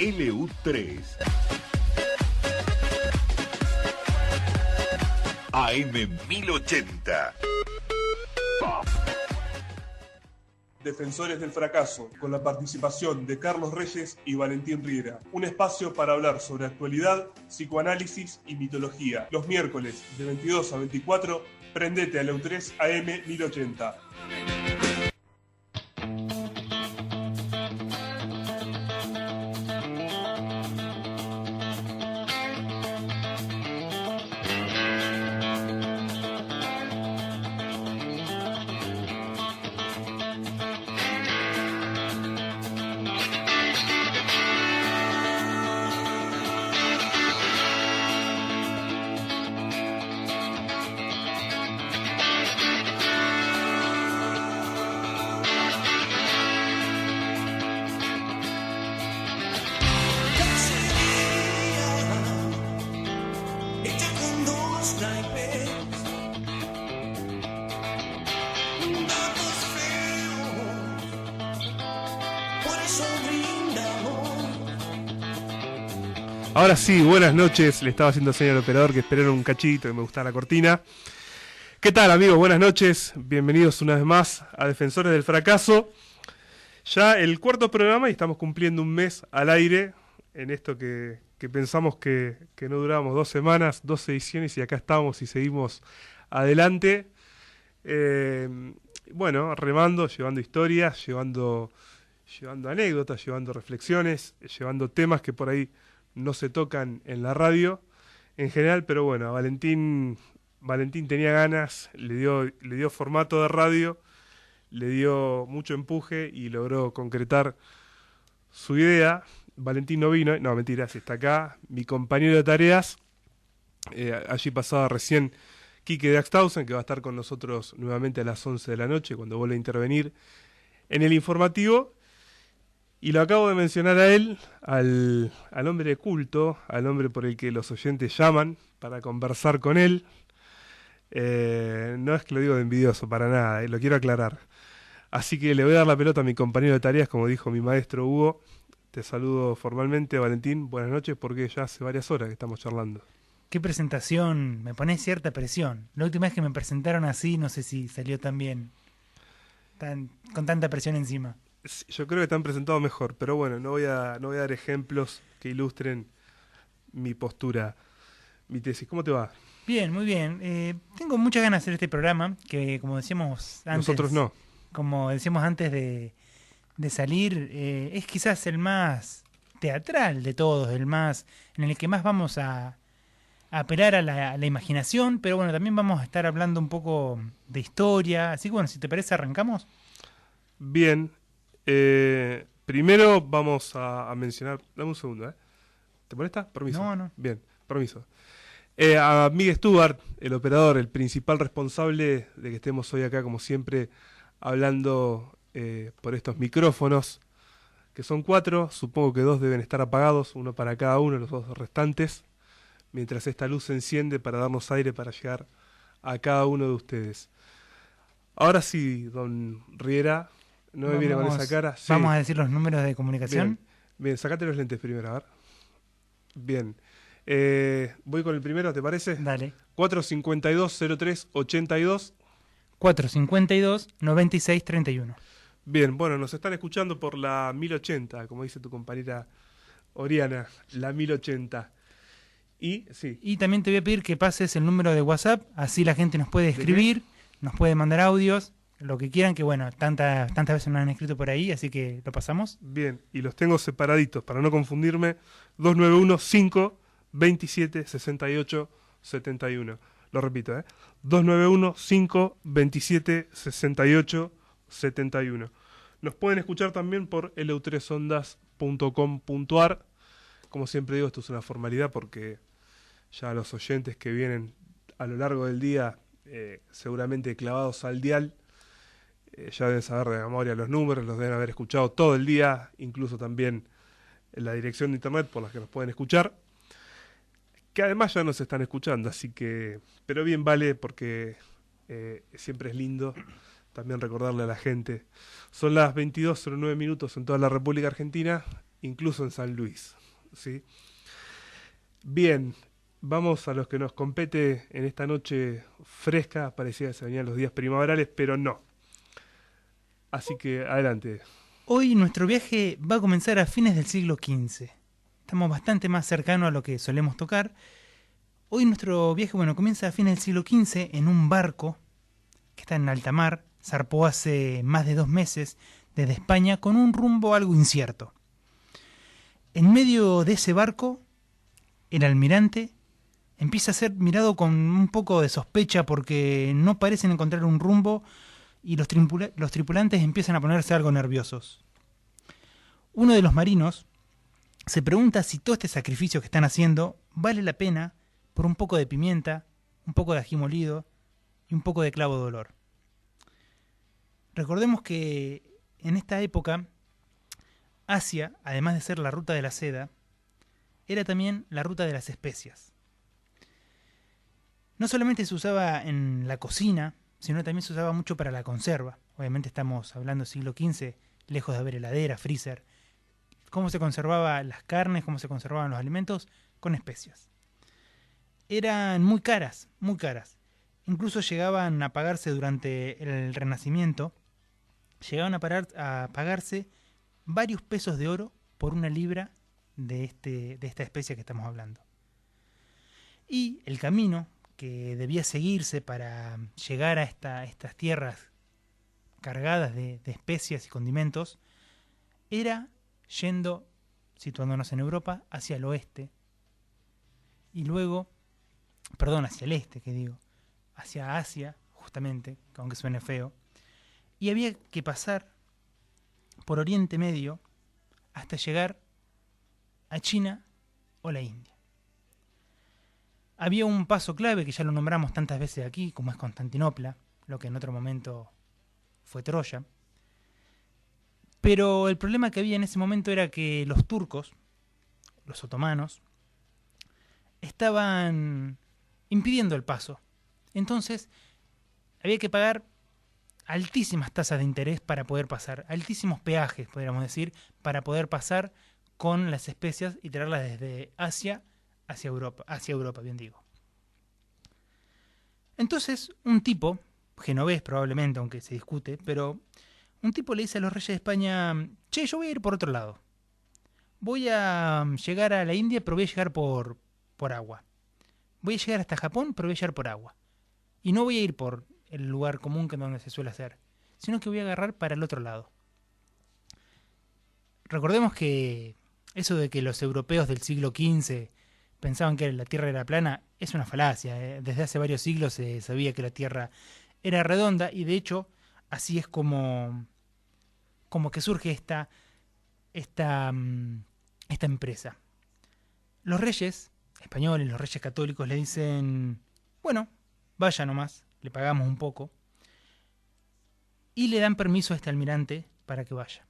LU3 AM 1080. Defensores del fracaso, con la participación de Carlos Reyes y Valentín Riera. Un espacio para hablar sobre actualidad, psicoanálisis y mitología. Los miércoles de 22 a 24, prendete a LU3 AM 1080. Ahora sí, buenas noches. Le estaba haciendo señal al operador que esperaron un cachito y me gustaba la cortina. ¿Qué tal, amigos? Buenas noches. Bienvenidos una vez más a Defensores del Fracaso. Ya el cuarto programa y estamos cumpliendo un mes al aire en esto que pensamos que no durábamos 2 semanas, 2 ediciones y acá estamos y seguimos adelante. Bueno, remando, llevando historias, llevando anécdotas, llevando reflexiones, llevando temas que por ahí no se tocan en la radio en general, pero bueno, Valentín tenía ganas, le dio formato de radio, le dio mucho empuje y logró concretar su idea. Valentín no vino, no, mentiras, está acá, mi compañero de tareas, allí pasaba recién Quique de Axtausen, que va a estar con nosotros nuevamente a las 11 de la noche, cuando vuelva a intervenir en el informativo. Y lo acabo de mencionar a él, al hombre de culto, al hombre por el que los oyentes llaman para conversar con él. No es que lo digo de envidioso, para nada, lo quiero aclarar. Así que le voy a dar la pelota a mi compañero de tareas, como dijo mi maestro Hugo. Te saludo formalmente, Valentín. Buenas noches, porque ya hace varias horas que estamos charlando. Qué presentación, me pone cierta presión. La última vez que me presentaron así, no sé si salió tan bien, con tanta presión encima. Yo creo que te han presentado mejor, pero bueno, no voy a dar ejemplos que ilustren mi postura, mi tesis. ¿Cómo te va? Bien, muy bien. Tengo muchas ganas de hacer este programa, que como decíamos antes... Nosotros no. Como decíamos antes de salir, es quizás el más teatral de todos, el más en el que más vamos a apelar a la imaginación, pero bueno, también vamos a estar hablando un poco de historia. Así que bueno, si te parece, arrancamos. Bien. Primero vamos a mencionar... Dame un segundo, ¿eh? ¿Te molesta? Permiso. No. Bien, permiso. A Miguel Stewart, el operador, el principal responsable de que estemos hoy acá, como siempre, hablando por estos micrófonos, que son 4, supongo que 2 deben estar apagados, uno para cada uno, los 2 restantes, mientras esta luz se enciende para darnos aire para llegar a cada uno de ustedes. Ahora sí, don Riera... No me viene con esa cara. Sí. Vamos a decir los números de comunicación. Bien, sacate los lentes primero, a ver. Bien. Voy con el primero, ¿te parece? Dale. 452-03-82. 452-96-31. Bien, bueno, nos están escuchando por la 1080, como dice tu compañera Oriana, la 1080. Y también te voy a pedir que pases el número de WhatsApp, así la gente nos puede escribir, nos puede mandar audios, lo que quieran, que bueno, tantas veces me han escrito por ahí, así que lo pasamos. Bien, y los tengo separaditos, para no confundirme, 291-5-27-68-71. Lo repito, 291-5-27-68-71. Nos pueden escuchar también por lu3ondas.com.ar. Como siempre digo, esto es una formalidad porque ya los oyentes que vienen a lo largo del día, seguramente clavados al dial, ya deben saber de memoria los números, los deben haber escuchado todo el día, incluso también en la dirección de internet por las que nos pueden escuchar, que además ya nos están escuchando, así que, pero bien vale porque siempre es lindo también recordarle a la gente. Son las 22:09 en toda la República Argentina incluso en San Luis, ¿sí? Bien, vamos a los que nos compete en esta noche fresca. Parecía que se venían los días primaverales, pero no. Así que adelante. Hoy nuestro viaje va a comenzar a fines del siglo XV. Estamos bastante más cercanos a lo que solemos tocar. Hoy nuestro viaje, comienza a fines del siglo XV en un barco que está en alta mar. Zarpó hace más de 2 meses desde España con un rumbo algo incierto. En medio de ese barco, el almirante empieza a ser mirado con un poco de sospecha porque no parecen encontrar un rumbo y los tripulantes empiezan a ponerse algo nerviosos. Uno de los marinos se pregunta si todo este sacrificio que están haciendo vale la pena por un poco de pimienta, un poco de ají molido y un poco de clavo de olor. Recordemos que en esta época Asia, además de ser la ruta de la seda, era también la ruta de las especias. No solamente se usaba en la cocina, sino también se usaba mucho para la conserva. Obviamente estamos hablando del siglo XV, lejos de haber heladera, freezer. ¿Cómo se conservaban las carnes? ¿Cómo se conservaban los alimentos? Con especias. Eran muy caras, muy caras. Incluso llegaban a pagarse durante el Renacimiento, llegaban a pagarse varios pesos de oro por una libra de esta especia que estamos hablando. Y el camino que debía seguirse para llegar a estas tierras cargadas de especias y condimentos era yendo, situándonos en Europa, hacia el oeste y luego, hacia el este, hacia Asia, justamente, aunque suene feo, y había que pasar por Oriente Medio hasta llegar a China o la India. Había un paso clave que ya lo nombramos tantas veces aquí, como es Constantinopla, lo que en otro momento fue Troya. Pero el problema que había en ese momento era que los turcos, los otomanos, estaban impidiendo el paso. Entonces había que pagar altísimas tasas de interés para poder pasar, altísimos peajes, podríamos decir, para poder pasar con las especias y traerlas desde Asia hacia Europa, bien digo. Entonces, un tipo, genovés probablemente, aunque se discute, pero un tipo le dice a los reyes de España: che, yo voy a ir por otro lado. Voy a llegar a la India, pero voy a llegar por agua. Voy a llegar hasta Japón, pero voy a llegar por agua. Y no voy a ir por el lugar común que donde se suele hacer, sino que voy a agarrar para el otro lado. Recordemos que eso de que los europeos del siglo XV pensaban que la Tierra era plana es una falacia. Desde hace varios siglos se sabía que la Tierra era redonda y de hecho así es como que surge esta empresa. Los reyes españoles, los reyes católicos le dicen: bueno, vaya nomás, le pagamos un poco, y le dan permiso a este almirante para que vaya.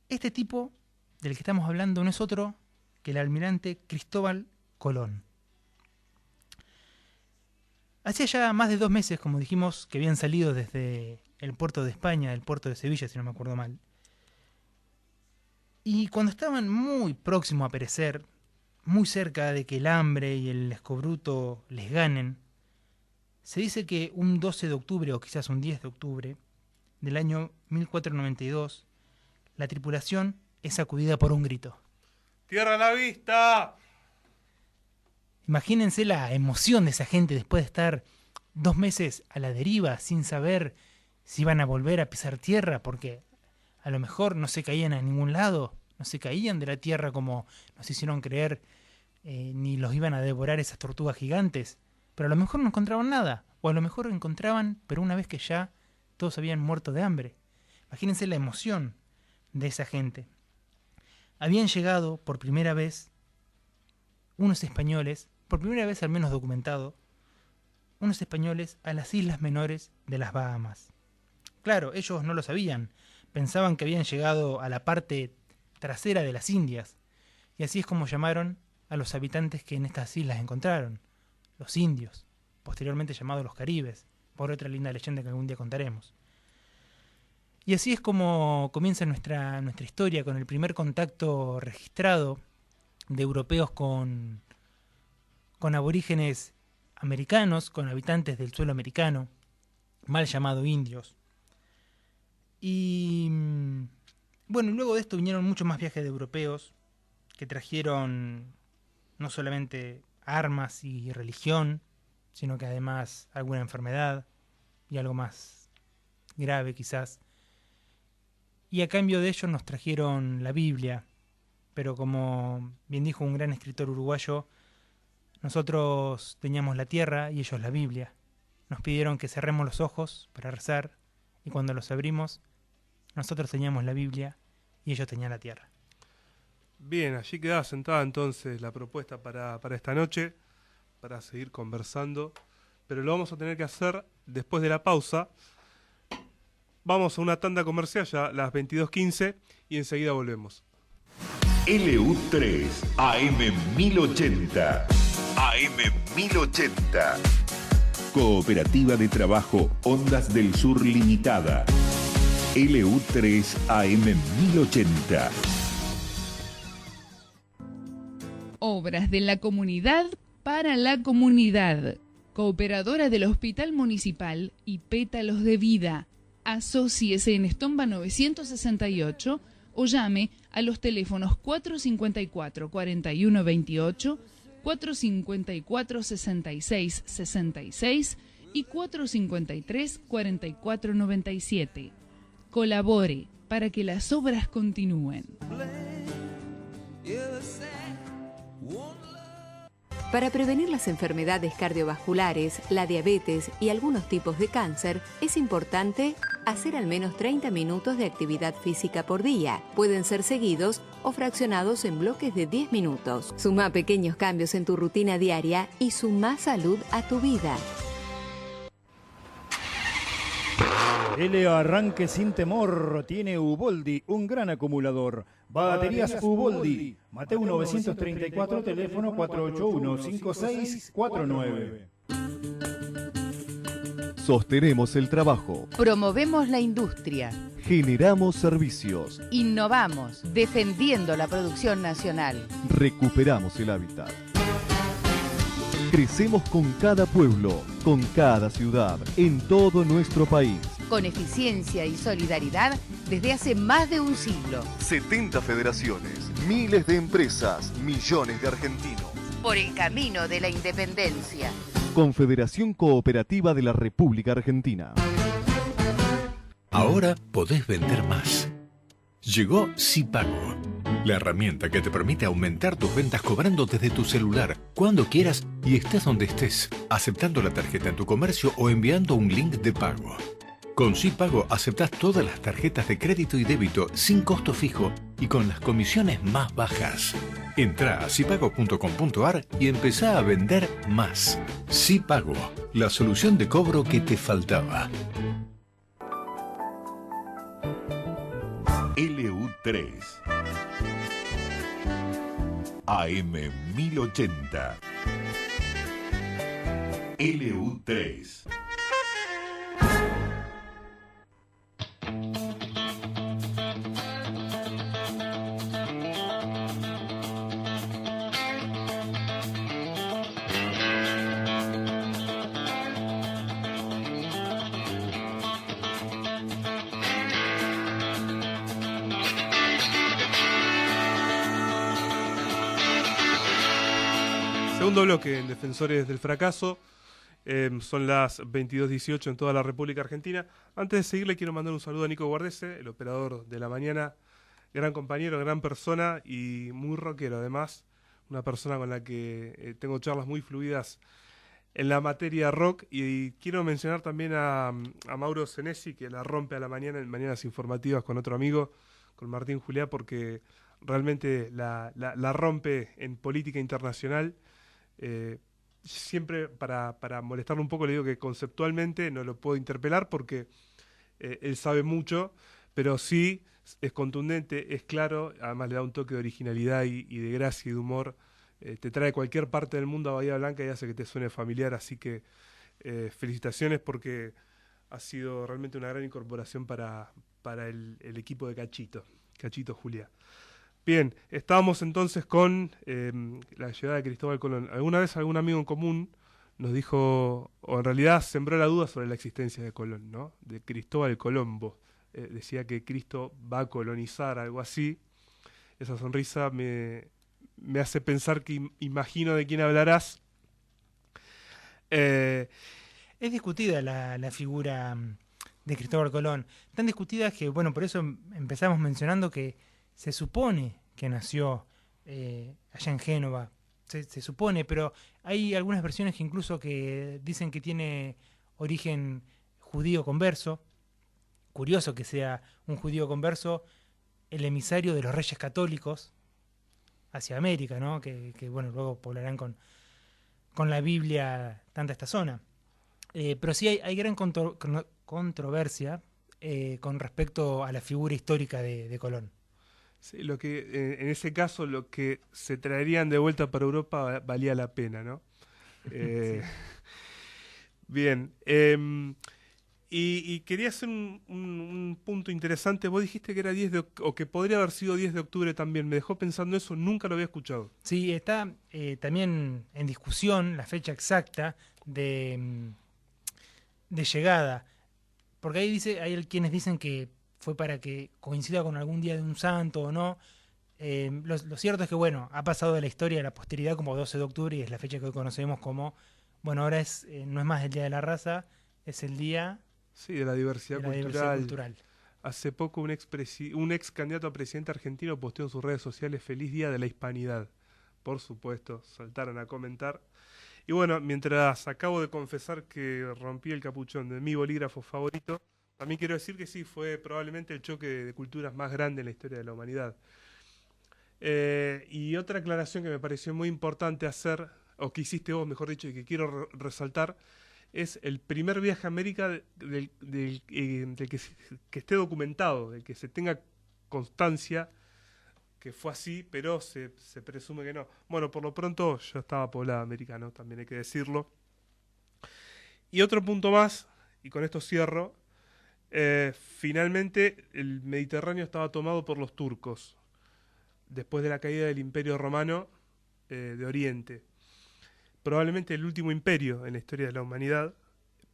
Este tipo del que estamos hablando no es otro que el almirante Cristóbal Colón. Hacía ya más de 2 meses, como dijimos, que habían salido desde el puerto de España, el puerto de Sevilla, si no me acuerdo mal. Y cuando estaban muy próximos a perecer, muy cerca de que el hambre y el escobruto les ganen, se dice que un 12 de octubre, o quizás un 10 de octubre, del año 1492, la tripulación es sacudida por un grito. ¡Tierra a la vista! Imagínense la emoción de esa gente después de estar 2 meses a la deriva sin saber si iban a volver a pisar tierra, porque a lo mejor no se caían a ningún lado, no se caían de la tierra como nos hicieron creer, ni los iban a devorar esas tortugas gigantes, pero a lo mejor no encontraban nada, o a lo mejor encontraban, pero una vez que ya todos habían muerto de hambre. Imagínense la emoción de esa gente. Habían llegado por primera vez unos españoles, por primera vez al menos documentado, unos españoles a las islas menores de las Bahamas. Claro, ellos no lo sabían, pensaban que habían llegado a la parte trasera de las Indias, y así es como llamaron a los habitantes que en estas islas encontraron, los indios, posteriormente llamados los caribes, por otra linda leyenda que algún día contaremos. Y así es como comienza nuestra historia, con el primer contacto registrado de europeos con aborígenes americanos, con habitantes del suelo americano, mal llamado indios. Y bueno, luego de esto vinieron muchos más viajes de europeos que trajeron no solamente armas y religión, sino que además alguna enfermedad y algo más grave quizás. Y a cambio de ello nos trajeron la Biblia, pero como bien dijo un gran escritor uruguayo, nosotros teníamos la tierra y ellos la Biblia. Nos pidieron que cerremos los ojos para rezar, y cuando los abrimos, nosotros teníamos la Biblia y ellos tenían la tierra. Bien, allí quedaba sentada entonces la propuesta para esta noche, para seguir conversando, pero lo vamos a tener que hacer después de la pausa. Vamos a una tanda comercial ya, las 22:15, y enseguida volvemos. LU3 AM 1080. AM 1080. Cooperativa de Trabajo Ondas del Sur Limitada. LU3 AM 1080. Obras de la comunidad para la comunidad. Cooperadora del Hospital Municipal y Pétalos de Vida. Asóciese en Estomba 968 o llame a los teléfonos 454-4128, 454-6666 y 453-4497. Colabore para que las obras continúen. Para prevenir las enfermedades cardiovasculares, la diabetes y algunos tipos de cáncer, es importante hacer al menos 30 minutos de actividad física por día. Pueden ser seguidos o fraccionados en bloques de 10 minutos. Suma pequeños cambios en tu rutina diaria y suma salud a tu vida. El arranque sin temor tiene Uboldi, un gran acumulador. Baterías Uboldi, Mateo 934, teléfono 481-5649. Sostenemos el trabajo. Promovemos la industria. Generamos servicios. Innovamos, defendiendo la producción nacional. Recuperamos el hábitat. Crecemos con cada pueblo, con cada ciudad, en todo nuestro país. Con eficiencia y solidaridad desde hace más de un siglo. 70 federaciones, miles de empresas, millones de argentinos. Por el camino de la independencia. Confederación Cooperativa de la República Argentina. Ahora podés vender más. Llegó SIPAGO, la herramienta que te permite aumentar tus ventas cobrando desde tu celular, cuando quieras y estés donde estés, aceptando la tarjeta en tu comercio o enviando un link de pago. Con SIPAGO aceptás todas las tarjetas de crédito y débito sin costo fijo y con las comisiones más bajas. Entrá a sipago.com.ar y empezá a vender más. SIPAGO, la solución de cobro que te faltaba. LU3 AM 1080. LU3. Segundo bloque en Defensores del Fracaso. Son las 22:18 en toda la República Argentina. Antes de seguir, le quiero mandar un saludo a Nico Guardese, el operador de la mañana. Gran compañero, gran persona y muy rockero además. Una persona con la que tengo charlas muy fluidas en la materia rock. Y quiero mencionar también a Mauro Senesi, que la rompe a la mañana en Mañanas Informativas con otro amigo, con Martín Juliá, porque realmente la rompe en política internacional. Siempre para molestarlo un poco le digo que conceptualmente no lo puedo interpelar porque él sabe mucho, pero sí es contundente, es claro, además le da un toque de originalidad y de gracia y de humor. Te trae cualquier parte del mundo a Bahía Blanca y hace que te suene familiar, así que felicitaciones porque ha sido realmente una gran incorporación para el equipo de Cachito Juliá. Bien, estábamos entonces con la llegada de Cristóbal Colón. Alguna vez algún amigo en común nos dijo, o en realidad sembró la duda sobre la existencia de Colón, ¿no? De Cristóbal Colombo. Decía que Cristo va a colonizar, algo así. Esa sonrisa me hace pensar que imagino de quién hablarás. Es discutida la figura de Cristóbal Colón. Tan discutida que, bueno, por eso empezamos mencionando que se supone que nació allá en Génova. Se supone, pero hay algunas versiones que incluso que dicen que tiene origen judío converso. Curioso que sea un judío converso el emisario de los reyes católicos hacia América, ¿no? Que bueno, luego poblarán con la Biblia tanta esta zona. Pero sí hay gran controversia con respecto a la figura histórica de Colón. Sí, lo que en ese caso lo que se traerían de vuelta para Europa valía la pena, ¿no? Sí. Bien. Y quería hacer un punto interesante. Vos dijiste que era 10 o que podría haber sido 10 de octubre también. Me dejó pensando eso, nunca lo había escuchado. Sí, está también en discusión la fecha exacta de llegada. Porque hay quienes dicen que fue para que coincida con algún día de un santo o no. Lo cierto es que, bueno, ha pasado de la historia de la posteridad como 12 de octubre y es la fecha que hoy conocemos como, bueno, ahora no es más el Día de la Raza, es el Día... Sí, de la diversidad cultural. Hace poco un ex candidato a presidente argentino posteó en sus redes sociales "Feliz Día de la Hispanidad". Por supuesto, saltaron a comentar. Y bueno, mientras acabo de confesar que rompí el capuchón de mi bolígrafo favorito, también quiero decir que sí, fue probablemente el choque de culturas más grande en la historia de la humanidad. Y otra aclaración que me pareció muy importante hacer, o que hiciste vos, mejor dicho, y que quiero resaltar, es el primer viaje a América del que esté documentado, del que se tenga constancia que fue así, pero se presume que no. Bueno, por lo pronto ya estaba poblada América, ¿no? También hay que decirlo. Y otro punto más, y con esto cierro, finalmente el Mediterráneo estaba tomado por los turcos, después de la caída del Imperio Romano de Oriente. Probablemente el último imperio en la historia de la humanidad,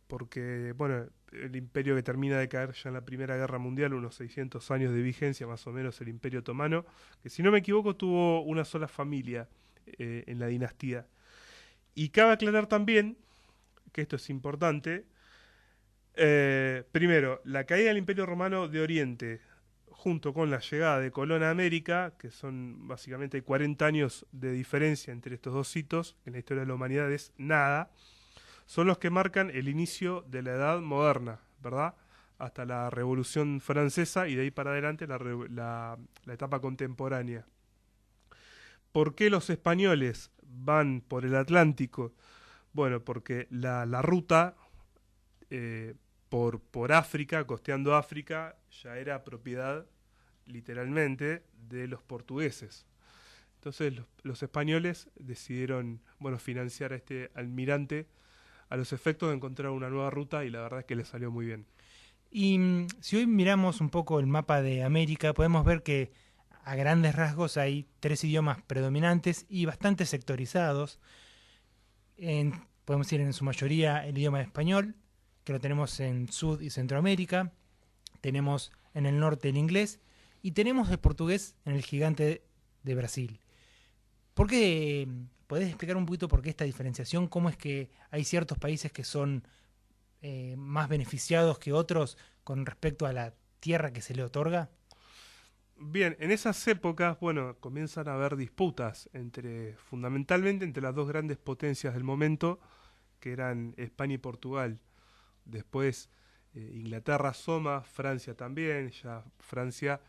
porque, bueno, el imperio que termina de caer ya en la Primera Guerra Mundial, unos 600 años de vigencia más o menos, el Imperio Otomano, que si no me equivoco tuvo una sola familia en la dinastía. Y cabe aclarar también, que esto es importante, primero, la caída del Imperio Romano de Oriente, junto con la llegada de Colón a América, que son básicamente 40 años de diferencia entre estos dos hitos, en la historia de la humanidad es nada, son los que marcan el inicio de la Edad Moderna, ¿verdad? Hasta la Revolución Francesa y de ahí para adelante la etapa contemporánea. ¿Por qué los españoles van por el Atlántico? Bueno, porque la ruta por África, costeando África, ya era propiedad, literalmente, de los portugueses. Entonces los españoles decidieron, bueno, financiar a este almirante a los efectos de encontrar una nueva ruta y la verdad es que les salió muy bien. Y si hoy miramos un poco el mapa de América, podemos ver que a grandes rasgos hay 3 idiomas predominantes y bastante sectorizados. Podemos decir en su mayoría el idioma español, que lo tenemos en Sud y Centroamérica, tenemos en el norte el inglés y tenemos el portugués en el gigante de Brasil. ¿Por qué? ¿Podés explicar un poquito por qué esta diferenciación? ¿Cómo es que hay ciertos países que son más beneficiados que otros con respecto a la tierra que se le otorga? Bien, en esas épocas, bueno, comienzan a haber disputas fundamentalmente entre las dos grandes potencias del momento, que eran España y Portugal. Después Inglaterra asoma, Francia también, ya Francia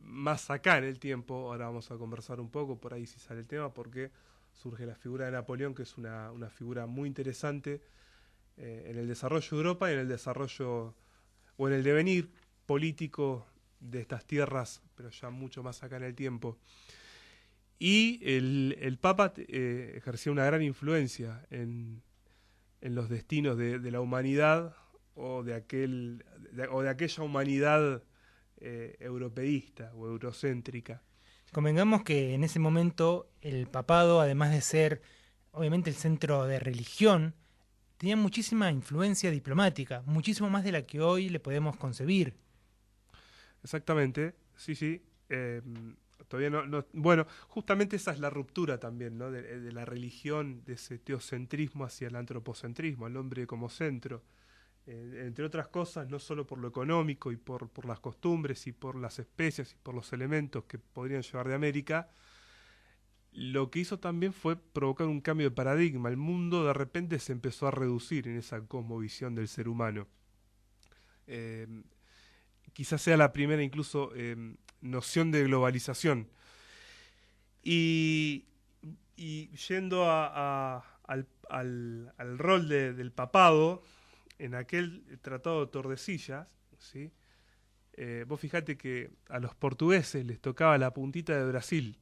más acá en el tiempo. Ahora vamos a conversar un poco, por ahí si sale el tema, porque surge la figura de Napoleón, que es una figura muy interesante en el desarrollo de Europa y en el desarrollo, o en el devenir político de estas tierras, pero ya mucho más acá en el tiempo. Y el Papa ejercía una gran influencia en los destinos de la humanidad o de aquella humanidad europeísta o eurocéntrica. Convengamos que en ese momento el papado, además de ser obviamente el centro de religión, tenía muchísima influencia diplomática, muchísimo más de la que hoy le podemos concebir. Exactamente, sí. Todavía no. Bueno, justamente esa es la ruptura también, ¿no? de la religión, de ese teocentrismo hacia el antropocentrismo, al hombre como centro. Entre otras cosas, no solo por lo económico y por las costumbres y por las especias y por los elementos que podrían llevar de América, lo que hizo también fue provocar un cambio de paradigma. El mundo de repente se empezó a reducir en esa cosmovisión del ser humano. Quizás sea la primera incluso noción de globalización. Y yendo al rol del papado, en aquel tratado de Tordesillas, ¿sí? Vos fijate que a los portugueses les tocaba la puntita de Brasil.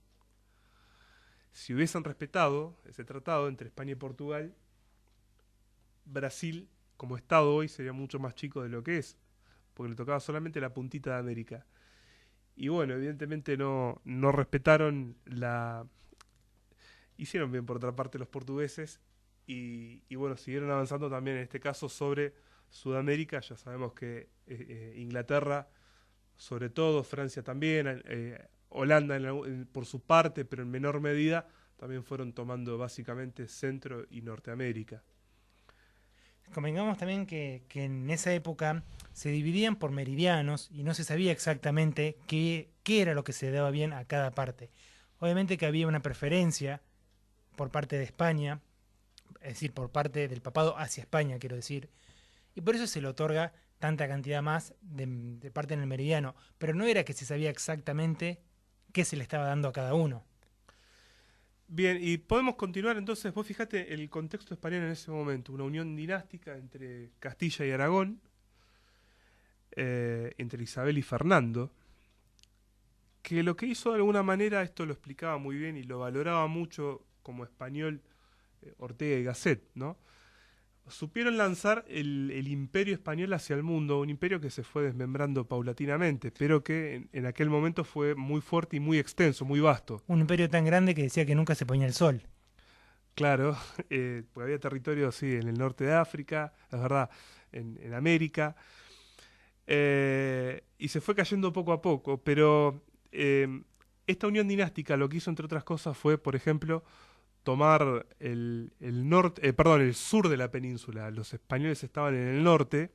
Si hubiesen respetado ese tratado entre España y Portugal, Brasil, como Estado hoy, sería mucho más chico de lo que es, porque le tocaba solamente la puntita de América. Y bueno, evidentemente no respetaron hicieron bien por otra parte los portugueses, y bueno, siguieron avanzando también en este caso sobre Sudamérica. Ya sabemos que Inglaterra, sobre todo, Francia también, Holanda por su parte, pero en menor medida, también fueron tomando básicamente Centro y Norteamérica. Convengamos también que en esa época se dividían por meridianos y no se sabía exactamente qué era lo que se daba bien a cada parte. Obviamente que había una preferencia por parte de España, es decir, por parte del papado hacia España, quiero decir, y por eso se le otorga tanta cantidad más de parte en el meridiano, pero no era que se sabía exactamente qué se le estaba dando a cada uno. Bien, y podemos continuar entonces. Vos fijate el contexto español en ese momento, una unión dinástica entre Castilla y Aragón, entre Isabel y Fernando, que lo que hizo de alguna manera, esto lo explicaba muy bien y lo valoraba mucho como español Ortega y Gasset, ¿no? Supieron lanzar el imperio español hacia el mundo, un imperio que se fue desmembrando paulatinamente, pero que en aquel momento fue muy fuerte y muy extenso, muy vasto. Un imperio tan grande que decía que nunca se ponía el sol. Claro, porque había territorios, sí, en el norte de África, es verdad, en América, y se fue cayendo poco a poco, pero esta unión dinástica lo que hizo, entre otras cosas, fue, por ejemplo, tomar el sur de la península. Los españoles estaban en el norte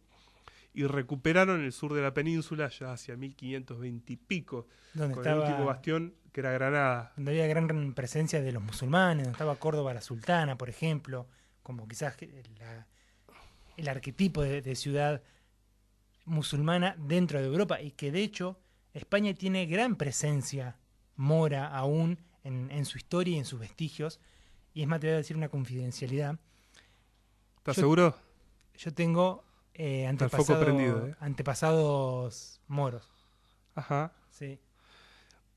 y recuperaron el sur de la península ya hacia 1520 y pico, donde con estaba el último bastión que era Granada. Donde había gran presencia de los musulmanes, donde estaba Córdoba la Sultana, por ejemplo, como quizás el arquetipo de ciudad musulmana dentro de Europa, y que de hecho España tiene gran presencia mora aún en su historia y en sus vestigios. Y es más, te voy a decir una confidencialidad. ¿Estás seguro? Yo tengo antepasados moros. Ajá. Sí.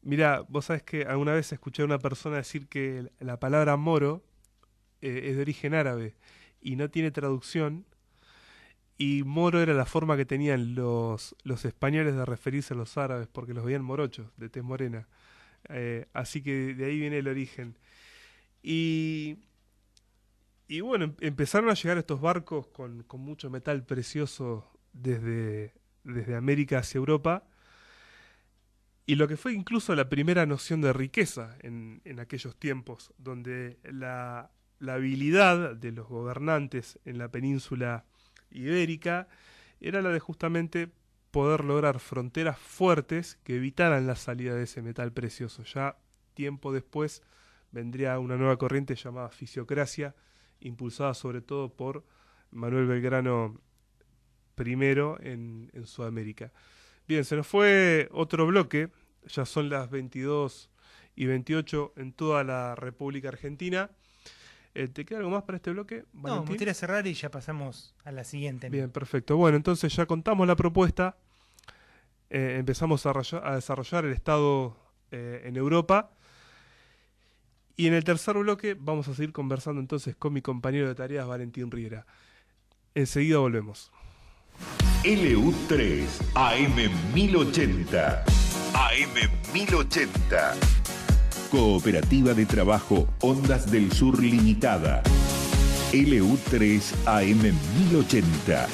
Mira, vos sabés que alguna vez escuché a una persona decir que la palabra moro es de origen árabe y no tiene traducción, y moro era la forma que tenían los españoles de referirse a los árabes, porque los veían morochos, de tez morena. Así que de ahí viene el origen. Y bueno, empezaron a llegar estos barcos con mucho metal precioso desde América hacia Europa, y lo que fue incluso la primera noción de riqueza en aquellos tiempos, donde la habilidad de los gobernantes en la península ibérica era la de justamente poder lograr fronteras fuertes que evitaran la salida de ese metal precioso. Ya tiempo después vendría una nueva corriente llamada fisiocracia, impulsada sobre todo por Manuel Belgrano I en Sudamérica. Bien, se nos fue otro bloque, ya son las 22:28 en toda la República Argentina. ¿Te queda algo más para este bloque, Valentín? No, me gustaría cerrar y ya pasamos a la siguiente. Bien, perfecto. Bueno, entonces ya contamos la propuesta, empezamos a desarrollar el Estado en Europa, y en el tercer bloque vamos a seguir conversando entonces con mi compañero de tareas, Valentín Riera. Enseguida volvemos. LU3 AM 1080. AM 1080. Cooperativa de Trabajo Ondas del Sur Limitada. LU3 AM 1080.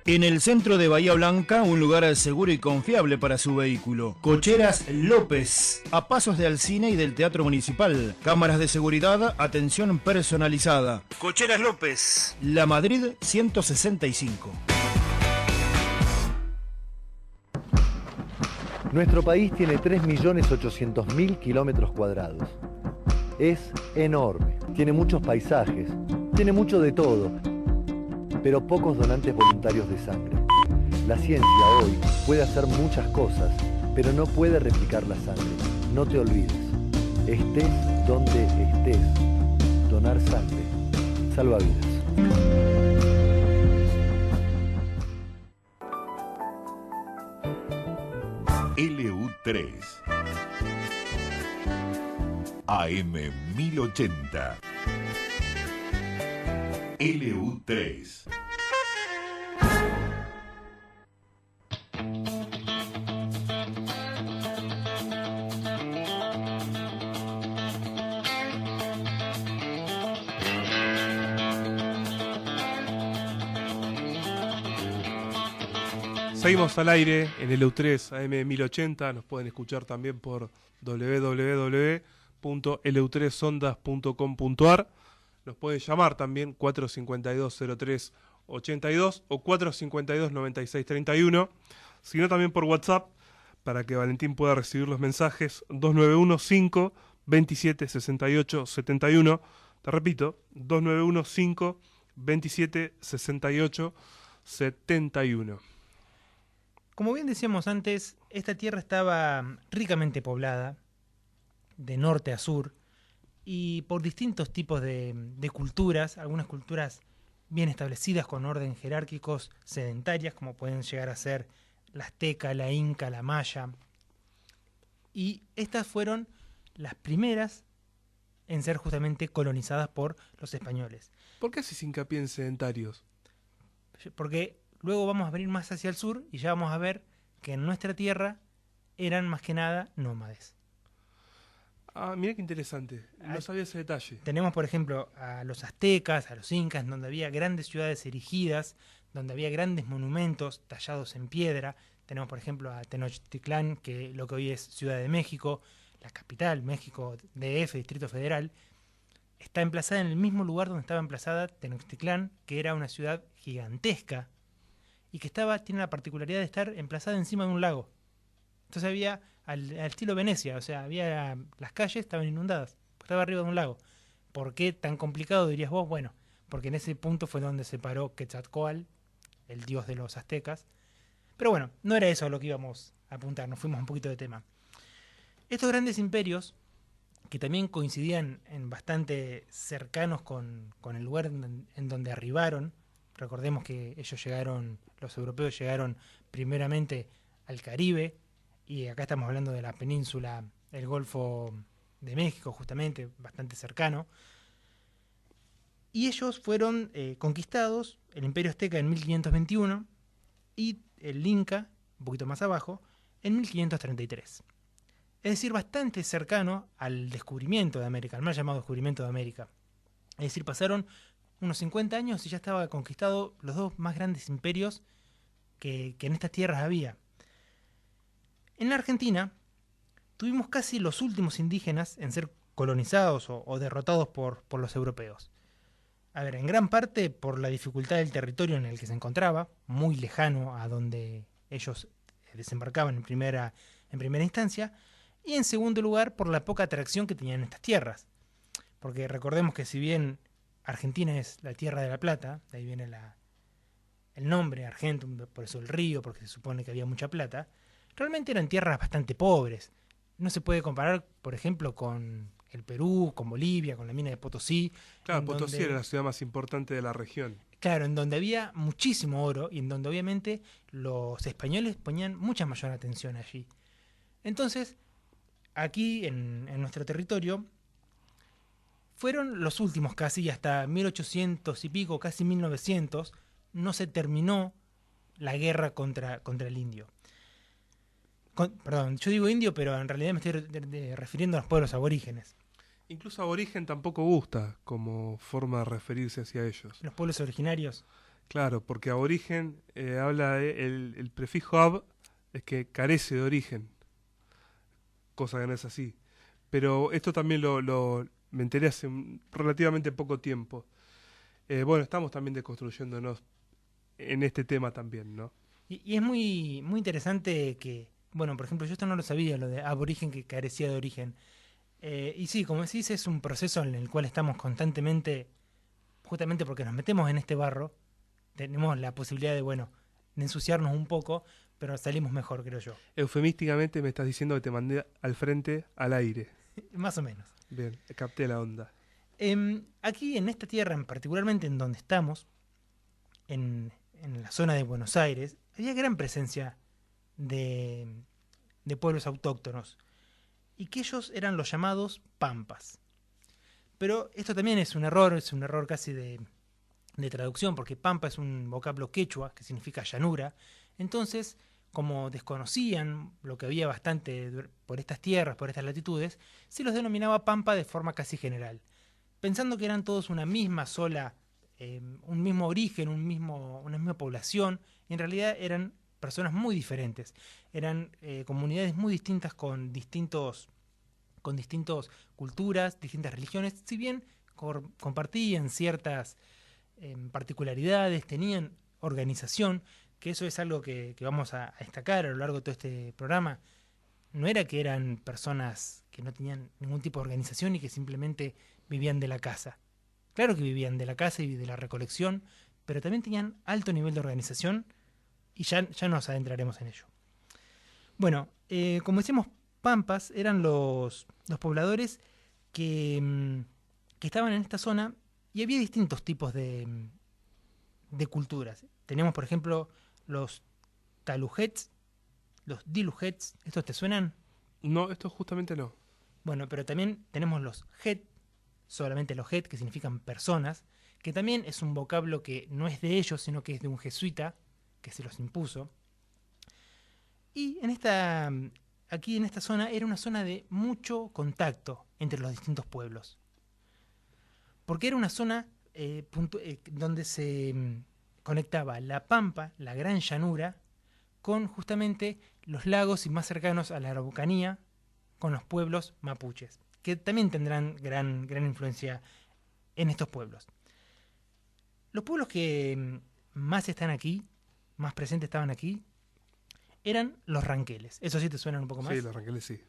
En el centro de Bahía Blanca, un lugar seguro y confiable para su vehículo. Cocheras López, a pasos de Alcine y del Teatro Municipal. Cámaras de seguridad, atención personalizada. Cocheras López, La Madrid 165. Nuestro país tiene 3.800.000 kilómetros cuadrados. Es enorme, tiene muchos paisajes, tiene mucho de todo, pero pocos donantes voluntarios de sangre. La ciencia hoy puede hacer muchas cosas, pero no puede replicar la sangre. No te olvides, estés donde estés, donar sangre salva vidas. LU3 AM 1080. LU3. Seguimos al aire en el LU3 AM 1080. Nos pueden escuchar también por www.lu3ondas.com.ar. Nos pueden llamar también 452-0382 o 452-9631. Sino también por WhatsApp para que Valentín pueda recibir los mensajes 291-5-27-68-71. Te repito, 291-5-27-68-71. Como bien decíamos antes, esta tierra estaba ricamente poblada, de norte a sur, y por distintos tipos de culturas, algunas culturas bien establecidas con orden jerárquicos, sedentarias, como pueden llegar a ser la azteca, la inca, la maya. Y estas fueron las primeras en ser justamente colonizadas por los españoles. ¿Por qué haces hincapié en sedentarios? Porque luego vamos a venir más hacia el sur y ya vamos a ver que en nuestra tierra eran más que nada nómades. Ah, mira qué interesante. No sabía ese detalle. Tenemos, por ejemplo, a los aztecas, a los incas, donde había grandes ciudades erigidas, donde había grandes monumentos tallados en piedra. Tenemos, por ejemplo, a Tenochtitlán, que lo que hoy es Ciudad de México, la capital, México, DF, Distrito Federal. Está emplazada en el mismo lugar donde estaba emplazada Tenochtitlán, que era una ciudad gigantesca, y que tiene la particularidad de estar emplazada encima de un lago. Entonces había, al estilo Venecia, o sea, había las calles estaban inundadas, estaba arriba de un lago. ¿Por qué tan complicado, dirías vos? Bueno, porque en ese punto fue donde se paró Quetzalcóatl, el dios de los aztecas. Pero bueno, no era eso a lo que íbamos a apuntar, nos fuimos un poquito de tema. Estos grandes imperios, que también coincidían en bastante cercanos con el lugar en donde arribaron. Recordemos que los europeos llegaron primeramente al Caribe, y acá estamos hablando de la península, el Golfo de México, justamente, bastante cercano. Y ellos fueron conquistados, el Imperio Azteca en 1521 y el Inca, un poquito más abajo, en 1533. Es decir, bastante cercano al descubrimiento de América, al mal llamado descubrimiento de América. Es decir, pasaron unos 50 años y ya estaba conquistado los dos más grandes imperios que en estas tierras había. En la Argentina tuvimos casi los últimos indígenas en ser colonizados o derrotados por los europeos. A ver, en gran parte por la dificultad del territorio en el que se encontraba, muy lejano a donde ellos desembarcaban en primera instancia, y en segundo lugar por la poca atracción que tenían estas tierras. Porque recordemos que si bien Argentina es la tierra de la plata, de ahí viene el nombre Argentum, por eso el río, porque se supone que había mucha plata, realmente eran tierras bastante pobres. No se puede comparar, por ejemplo, con el Perú, con Bolivia, con la mina de Potosí. Claro, Potosí era la ciudad más importante de la región. Claro, en donde había muchísimo oro y en donde obviamente los españoles ponían mucha mayor atención allí. Entonces, aquí en nuestro territorio fueron los últimos casi, y hasta 1800 y pico, casi 1900, no se terminó la guerra contra el indio. Perdón, yo digo indio, pero en realidad me estoy refiriendo a los pueblos aborígenes. Incluso aborigen tampoco gusta como forma de referirse hacia ellos. Los pueblos originarios. Claro, porque aborigen habla de el prefijo ab es que carece de origen, cosa que no es así. Pero esto también me enteré hace relativamente poco tiempo. Bueno, estamos también deconstruyéndonos en este tema también, ¿no? Y es muy, muy interesante que, bueno, por ejemplo, yo esto no lo sabía, lo de aborigen que carecía de origen. Y sí, como decís, es un proceso en el cual estamos constantemente, justamente porque nos metemos en este barro, tenemos la posibilidad de, bueno, de ensuciarnos un poco, pero salimos mejor, creo yo. Eufemísticamente me estás diciendo que te mandé al frente al aire. Más o menos. Bien, capté la onda. Aquí en esta tierra, particularmente en donde estamos, en la zona de Buenos Aires, había gran presencia de pueblos autóctonos, y que ellos eran los llamados pampas. Pero esto también es un error casi de traducción, porque pampa es un vocablo quechua que significa llanura. Entonces, como desconocían lo que había bastante por estas tierras, por estas latitudes, se los denominaba pampa de forma casi general, pensando que eran todos una misma sola, un mismo origen, una misma población. En realidad eran personas muy diferentes, eran comunidades muy distintas con distintas culturas, distintas religiones, si bien compartían ciertas particularidades, tenían organización, que eso es algo que vamos a destacar a lo largo de todo este programa. No era que eran personas que no tenían ningún tipo de organización y que simplemente vivían de la casa. Claro que vivían de la casa y de la recolección, pero también tenían alto nivel de organización, y ya nos adentraremos en ello. Bueno, como decíamos, pampas eran los pobladores que estaban en esta zona, y había distintos tipos de culturas. Teníamos, por ejemplo, los talujets, los dilujets. ¿Estos te suenan? No, estos justamente no. Bueno, pero también tenemos los het, solamente los het, que significan personas, que también es un vocablo que no es de ellos, sino que es de un jesuita que se los impuso. Y aquí en esta zona era una zona de mucho contacto entre los distintos pueblos, porque era una zona donde se conectaba la pampa, la gran llanura, con justamente los lagos y más cercanos a la Araucanía, con los pueblos mapuches, que también tendrán gran influencia en estos pueblos. Los pueblos que más están aquí, más presentes estaban aquí, eran los ranqueles. ¿Eso sí te suenan un poco más? Sí, los ranqueles sí.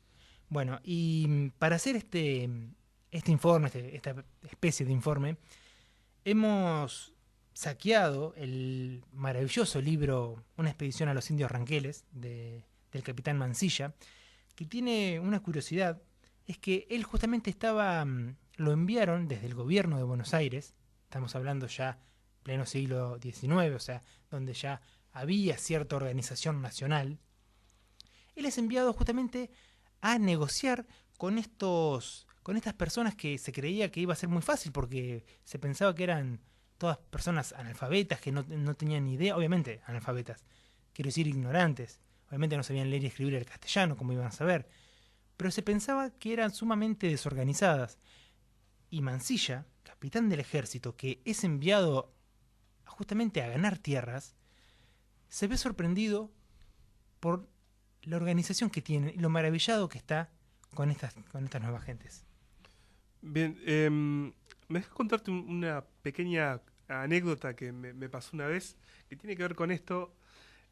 Bueno, y para hacer este informe, esta especie de informe, hemos saqueado el maravilloso libro Una expedición a los indios ranqueles del capitán Mansilla, que tiene una curiosidad, es que él justamente lo enviaron desde el gobierno de Buenos Aires, estamos hablando ya pleno siglo XIX, o sea, donde ya había cierta organización nacional. Él es enviado justamente a negociar con estas personas que se creía que iba a ser muy fácil, porque se pensaba que eran todas personas analfabetas, que no tenían ni idea, obviamente analfabetas, quiero decir ignorantes, obviamente no sabían leer y escribir el castellano, como iban a saber, pero se pensaba que eran sumamente desorganizadas. Y Mansilla, capitán del ejército, que es enviado justamente a ganar tierras, se ve sorprendido por la organización que tienen y lo maravillado que está con estas nuevas gentes. Bien, me dejas contarte una pequeña anécdota que me pasó una vez, que tiene que ver con esto,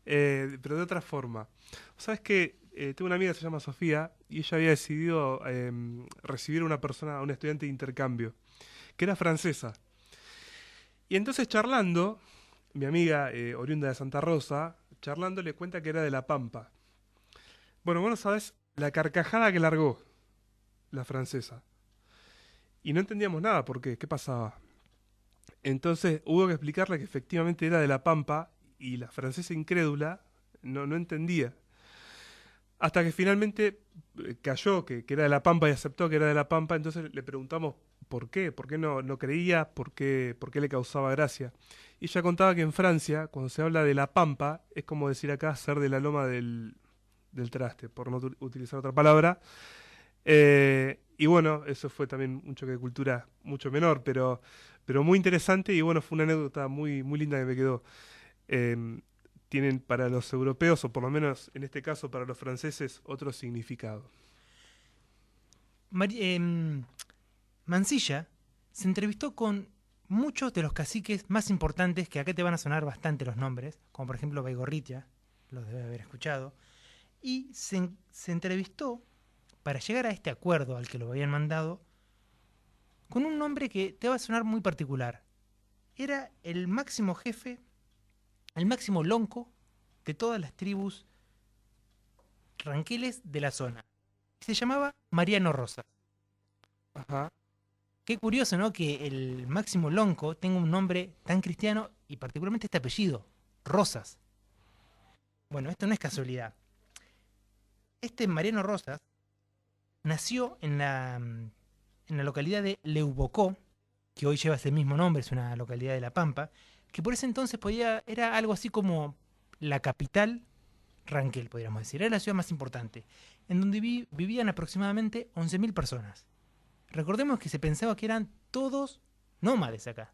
pero de otra forma. Sabes que tengo una amiga que se llama Sofía, y ella había decidido recibir a una estudiante de intercambio, que era francesa. Y entonces charlando, mi amiga oriunda de Santa Rosa, charlando le cuenta que era de La Pampa. Bueno, vos no sabés la carcajada que largó la francesa. Y no entendíamos nada, ¿por qué? ¿Qué pasaba? Entonces hubo que explicarle que efectivamente era de La Pampa, y la francesa incrédula no entendía. Hasta que finalmente cayó que era de La Pampa y aceptó que era de La Pampa. Entonces le preguntamos por qué no creía, por qué le causaba gracia. Y ella contaba que en Francia, cuando se habla de la pampa, es como decir acá ser de la loma del traste, por no utilizar otra palabra. Y bueno, eso fue también un choque de cultura mucho menor, pero muy interesante, y bueno, fue una anécdota muy, muy linda que me quedó. Tienen para los europeos, o por lo menos en este caso para los franceses, otro significado. Mansilla se entrevistó con muchos de los caciques más importantes, que acá te van a sonar bastante los nombres, como por ejemplo Baigorritia, los debe haber escuchado, y se entrevistó para llegar a este acuerdo al que lo habían mandado con un nombre que te va a sonar muy particular. Era el máximo jefe, el máximo lonco de todas las tribus ranqueles de la zona. Se llamaba Mariano Rosas. Ajá. Qué curioso, ¿no? Que el máximo lonco tenga un nombre tan cristiano y particularmente este apellido, Rosas. Bueno, esto no es casualidad. Este Mariano Rosas nació en la localidad de Leucocó, que hoy lleva ese mismo nombre, es una localidad de La Pampa, que por ese entonces era algo así como la capital Ranquel, podríamos decir. Era la ciudad más importante, en donde vivían aproximadamente 11.000 personas. Recordemos que se pensaba que eran todos nómades acá.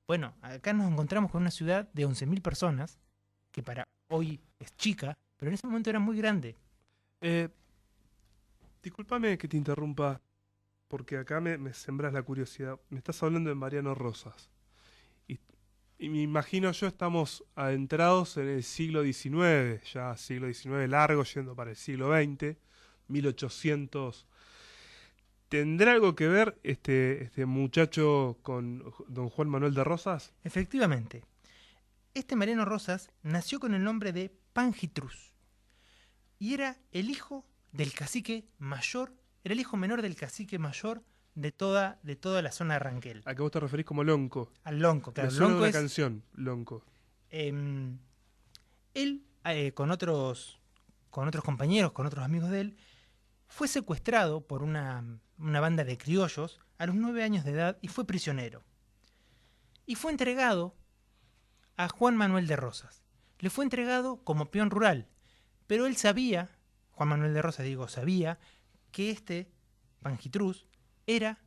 Bueno, acá nos encontramos con una ciudad de 11.000 personas, que para hoy es chica, pero en ese momento era muy grande. Discúlpame que te interrumpa, porque acá me sembras la curiosidad. Me estás hablando de Mariano Rosas. Y me imagino yo estamos adentrados en el siglo XIX, ya siglo XIX largo, yendo para el siglo XX, 1800. ¿Tendrá algo que ver este muchacho con don Juan Manuel de Rosas? Efectivamente. Este Mariano Rosas nació con el nombre de Pangitrus y era el hijo del cacique mayor, era el hijo menor del cacique mayor de toda la zona de Ranquel. ¿A qué vos te referís como lonco? Al lonco, claro. Me suena Lonco una es, canción, lonco. Él, con otros compañeros, con otros amigos de él, fue secuestrado por una banda de criollos a los 9 años de edad y fue prisionero. Y fue entregado a Juan Manuel de Rosas. Le fue entregado como peón rural, pero él sabía, Juan Manuel de Rosas sabía que este Pangitrus era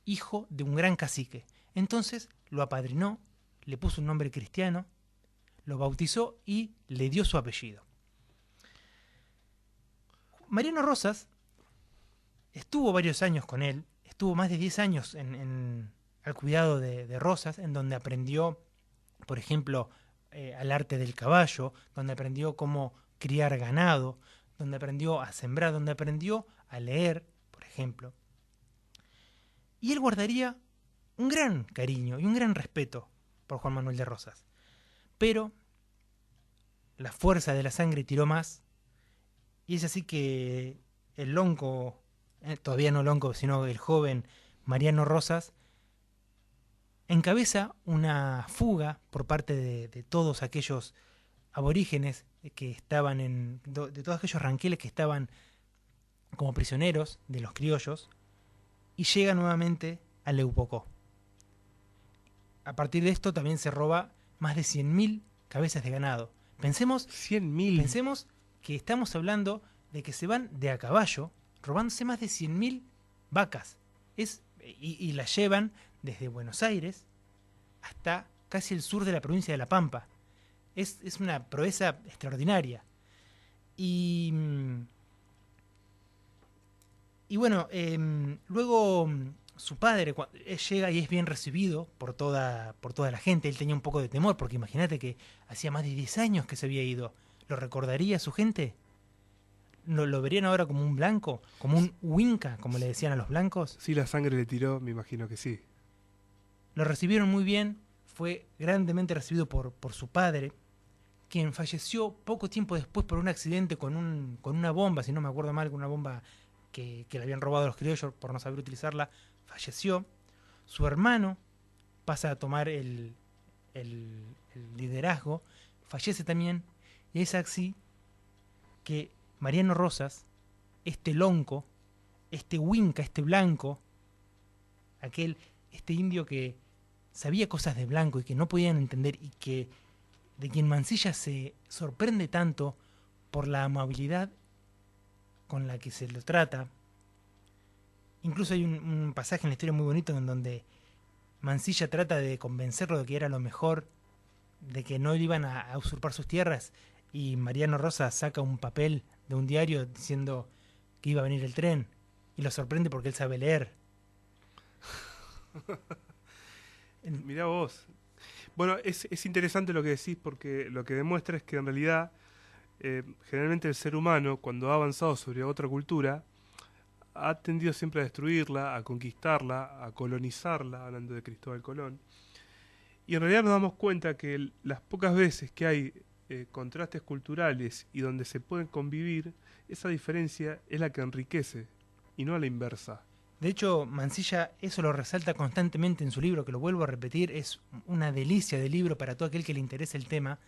hijo de un gran cacique. Entonces lo apadrinó, le puso un nombre cristiano, lo bautizó y le dio su apellido. Mariano Rosas estuvo varios años con él, estuvo más de 10 años al cuidado de Rosas, en donde aprendió, por ejemplo, al arte del caballo, donde aprendió cómo criar ganado, donde aprendió a sembrar, donde aprendió a leer, por ejemplo. Y él guardaría un gran cariño y un gran respeto por Juan Manuel de Rosas. Pero la fuerza de la sangre tiró más, y es así que el lonco, todavía no lonco, sino el joven Mariano Rosas, encabeza una fuga por parte de todos aquellos aborígenes que estaban de todos aquellos ranqueles que estaban como prisioneros de los criollos, y llega nuevamente a Leucocó. A partir de esto también se roba más de 100.000 cabezas de ganado. Pensemos 100.000. Pensemos que estamos hablando de que se van de a caballo robándose más de 100.000 vacas. Y las llevan desde Buenos Aires hasta casi el sur de la provincia de La Pampa. Es una proeza extraordinaria. Y bueno, luego su padre llega y es bien recibido por toda la gente. Él tenía un poco de temor, porque imagínate que hacía más de 10 años que se había ido. ¿Lo recordaría su gente? ¿Lo verían ahora como un blanco? ¿Como un huinca, como le decían a los blancos? Si la sangre le tiró, me imagino que sí. Lo recibieron muy bien, fue grandemente recibido por su padre, quien falleció poco tiempo después por un accidente con una bomba, si no me acuerdo mal, con una bomba que le habían robado a los criollos por no saber utilizarla. Falleció. Su hermano pasa a tomar el liderazgo, fallece también, y es así que Mariano Rosas, este lonco, este huinca, este blanco, este indio que sabía cosas de blanco y que no podían entender, y que de quien Mansilla se sorprende tanto por la amabilidad con la que se lo trata. Incluso hay un pasaje en la historia muy bonito en donde Mansilla trata de convencerlo de que era lo mejor, de que no le iban a usurpar sus tierras, y Mariano Rosa saca un papel de un diario diciendo que iba a venir el tren, y lo sorprende porque él sabe leer. Mirá vos. Bueno, es interesante lo que decís, porque lo que demuestra es que en realidad generalmente el ser humano, cuando ha avanzado sobre otra cultura, ha tendido siempre a destruirla, a conquistarla, a colonizarla, hablando de Cristóbal Colón. Y en realidad nos damos cuenta que las pocas veces que hay contrastes culturales y donde se pueden convivir, esa diferencia es la que enriquece, y no a la inversa. De hecho, Mansilla eso lo resalta constantemente en su libro, que lo vuelvo a repetir, es una delicia de libro para todo aquel que le interese el tema.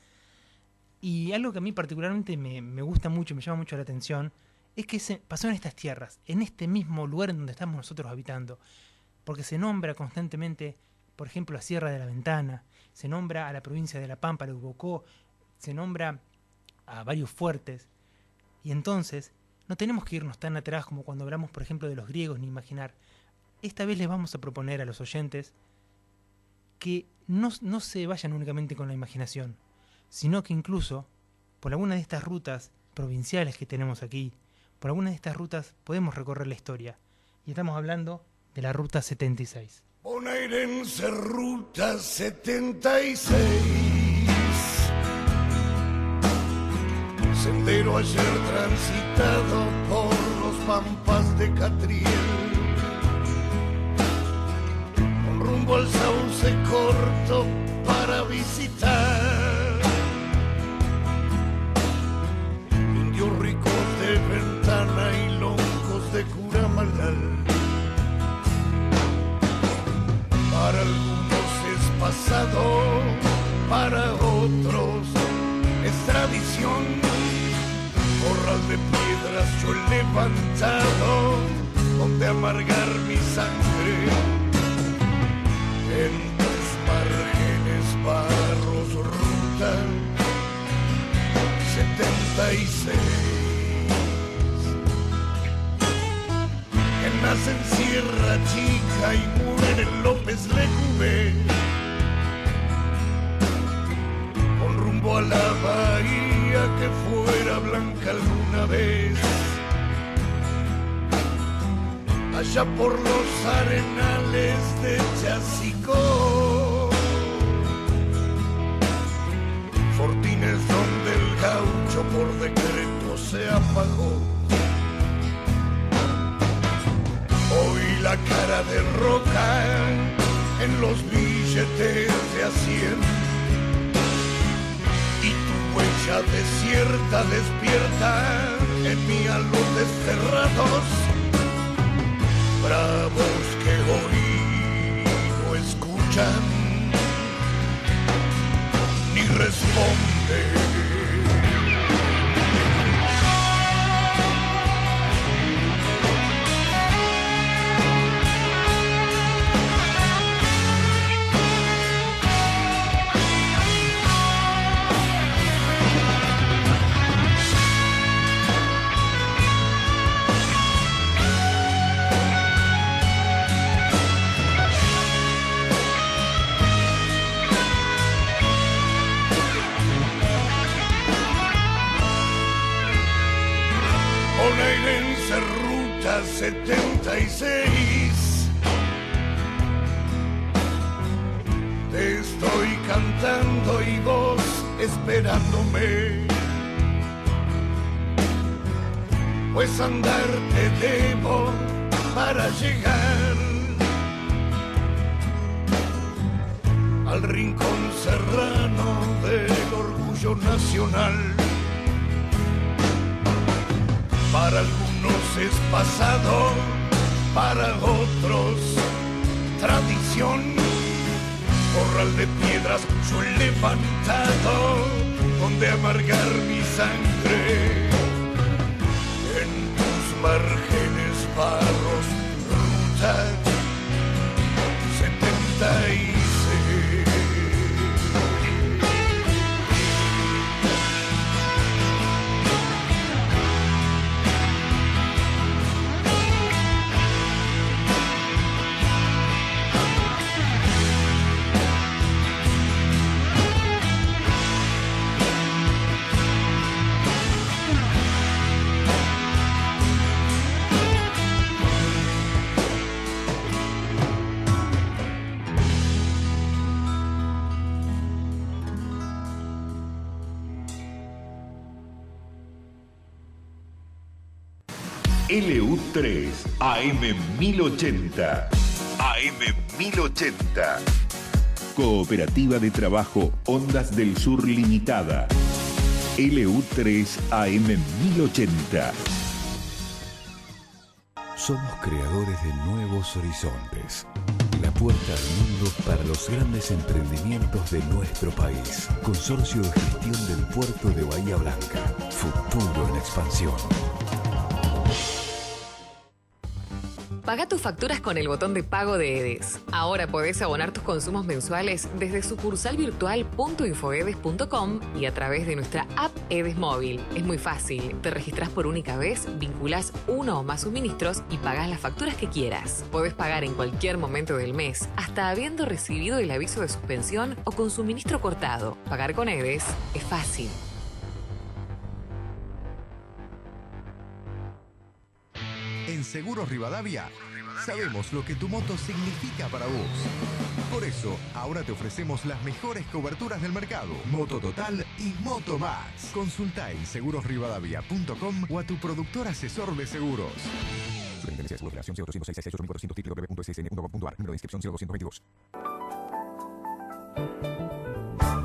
Y algo que a mí particularmente me gusta mucho, me llama mucho la atención, es que se pasó en estas tierras, en este mismo lugar en donde estamos nosotros habitando. Porque se nombra constantemente, por ejemplo, la Sierra de la Ventana, se nombra a la provincia de La Pampa, la Ugocó, se nombra a varios fuertes. Y entonces no tenemos que irnos tan atrás como cuando hablamos, por ejemplo, de los griegos, ni imaginar. Esta vez les vamos a proponer a los oyentes que no se vayan únicamente con la imaginación, sino que incluso por alguna de estas rutas provinciales que tenemos aquí, por alguna de estas rutas podemos recorrer la historia. Y estamos hablando de la Ruta 76. Bonaerense Ruta 76, sendero ayer transitado por los pampas de Catriel, con rumbo al sauce corto para visitar indios ricos de Ventana y loncos de Curamalal. Para algunos es pasado, para otros es tradición. Corral de piedras yo he levantado, donde amargar mi sangre. En tus márgenes barros, Ruta 76. Que nace en Sierra Chica y muere en López Lecube, con rumbo a la bahía que fuera blanca alguna vez, allá por los arenales de Chasicó, fortines donde el gaucho por decreto se apagó. Hoy la cara de roca en los billetes de a 100, y tu huella desierta despierta en mí a los desterrados, bravos que hoy no escuchan ni responden. Bonaerense Ruta 76, te estoy cantando y vos esperándome, pues andar te debo para llegar al rincón serrano del orgullo nacional. Para algunos es pasado, para otros tradición. Corral de piedras yo he levantado, donde amargar mi sangre. En tus márgenes barros, Ruta LU3 AM1080. AM1080. Cooperativa de Trabajo Ondas del Sur Limitada. LU3 AM1080. Somos creadores de nuevos horizontes. La puerta al mundo para los grandes emprendimientos de nuestro país. Consorcio de Gestión del Puerto de Bahía Blanca. Futuro en expansión. Paga tus facturas con el botón de pago de EDES. Ahora podés abonar tus consumos mensuales desde sucursalvirtual.infoedes.com y a través de nuestra app EDES Móvil. Es muy fácil. Te registrás por única vez, vinculás uno o más suministros y pagás las facturas que quieras. Podés pagar en cualquier momento del mes, hasta habiendo recibido el aviso de suspensión o con suministro cortado. Pagar con EDES es fácil. En Seguros Rivadavia sabemos lo que tu moto significa para vos. Por eso, ahora te ofrecemos las mejores coberturas del mercado. Moto Total y Moto Más. Consulta en segurosrivadavia.com o a tu productor asesor de seguros. Superintendencia de Seguros, Federación 0206 www.ssn.gov.ar, número de inscripción 0222.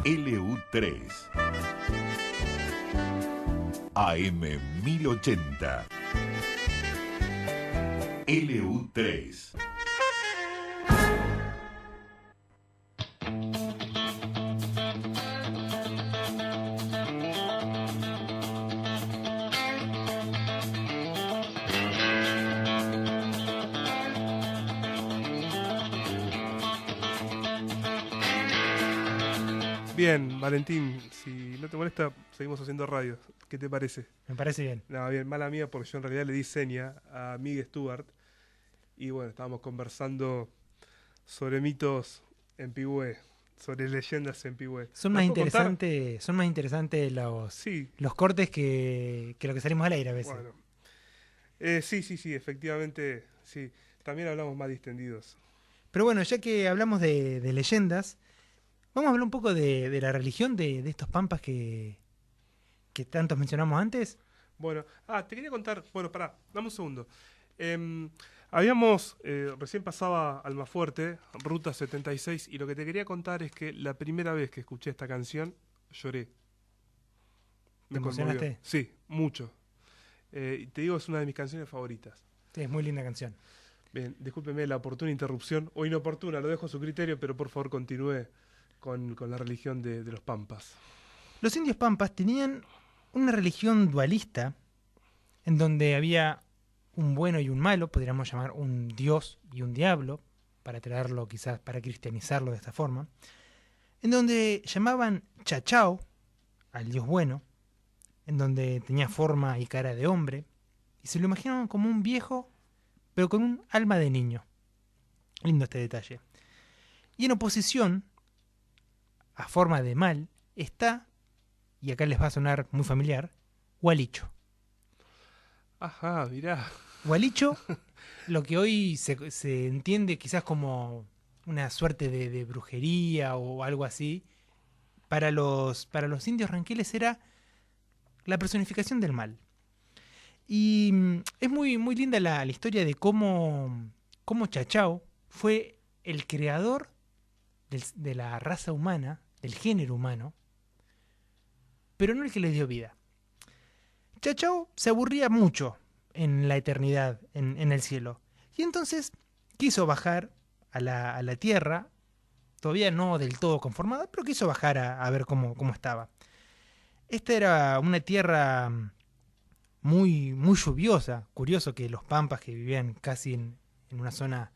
LU3 AM1080. LU3. Bien, Valentín, si no te molesta, seguimos haciendo radio. ¿Qué te parece? Me parece bien. No, bien, mala mía, porque yo en realidad le di seña a Miguel Stewart. Y bueno, estábamos conversando sobre mitos en Pigüé, sobre leyendas en Pigüé. Son más interesantes los cortes que lo que salimos al aire a veces. Bueno, sí, efectivamente, sí. También hablamos más distendidos. Pero bueno, ya que hablamos de leyendas, vamos a hablar un poco de la religión de estos pampas que tantos mencionamos antes. Bueno, te quería contar, pará, dame un segundo. Habíamos, recién pasaba Almafuerte, Ruta 76, y lo que te quería contar es que la primera vez que escuché esta canción, lloré. ¿Te emocionaste? Sí, mucho. Y te digo, es una de mis canciones favoritas. Sí, es muy linda canción. Bien, discúlpeme la oportuna interrupción, o inoportuna, lo dejo a su criterio, pero por favor continúe con la religión de los pampas. Los indios pampas tenían una religión dualista, en donde había un bueno y un malo, podríamos llamar un dios y un diablo, para traerlo quizás, para cristianizarlo de esta forma, en donde llamaban Chachao al dios bueno, en donde tenía forma y cara de hombre, y se lo imaginaban como un viejo, pero con un alma de niño. Lindo este detalle. Y en oposición, a forma de mal, está, y acá les va a sonar muy familiar, Hualicho. Ajá, mirá. Hualicho, lo que hoy se entiende quizás como una suerte de brujería o algo así, para los indios ranqueles era la personificación del mal. Y es muy, muy linda la historia de cómo Chachao fue el creador de la raza humana, del género humano, pero no el que les dio vida. Chachao se aburría mucho en la eternidad, en el cielo. Y entonces quiso bajar a la tierra, todavía no del todo conformada, pero quiso bajar a ver cómo estaba. Esta era una tierra muy, muy lluviosa. Curioso que los pampas, que vivían casi en una zona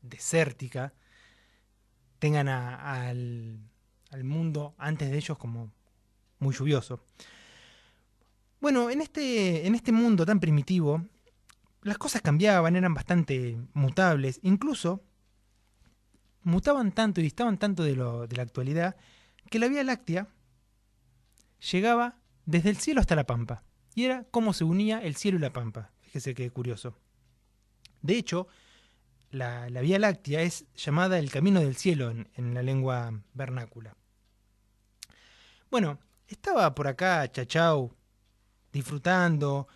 desértica, tengan al mundo antes de ellos como muy lluvioso. Bueno, en este mundo tan primitivo, las cosas cambiaban, eran bastante mutables, incluso mutaban tanto y distaban tanto de la actualidad, que la Vía Láctea llegaba desde el cielo hasta la pampa, y era cómo se unía el cielo y la pampa. Fíjese qué curioso. De hecho, la Vía Láctea es llamada el Camino del Cielo en la lengua vernácula. Bueno, estaba por acá Chachao disfrutando,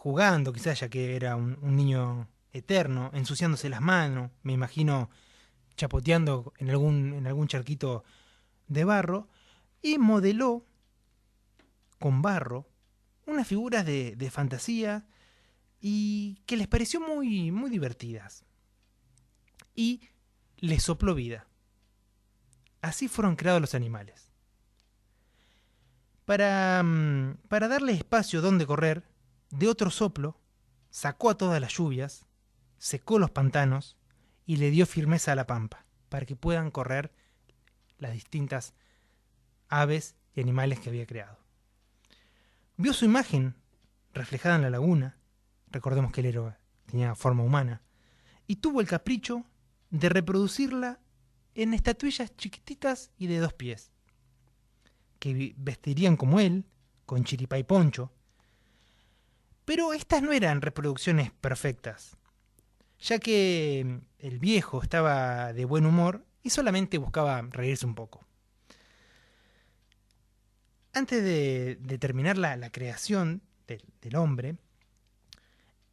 jugando, quizás ya que era un niño eterno, ensuciándose las manos, me imagino chapoteando en algún charquito de barro, y modeló con barro unas figuras de fantasía y que les pareció muy, muy divertidas. Y les sopló vida. Así fueron creados los animales. Para darle espacio donde correr, de otro soplo, sacó a todas las lluvias, secó los pantanos y le dio firmeza a la pampa, para que puedan correr las distintas aves y animales que había creado. Vio su imagen reflejada en la laguna, recordemos que él tenía forma humana, y tuvo el capricho de reproducirla en estatuillas chiquititas y de 2 pies, que vestirían como él, con chiripá y poncho. Pero estas no eran reproducciones perfectas, ya que el viejo estaba de buen humor y solamente buscaba reírse un poco. Antes de terminar la creación del hombre,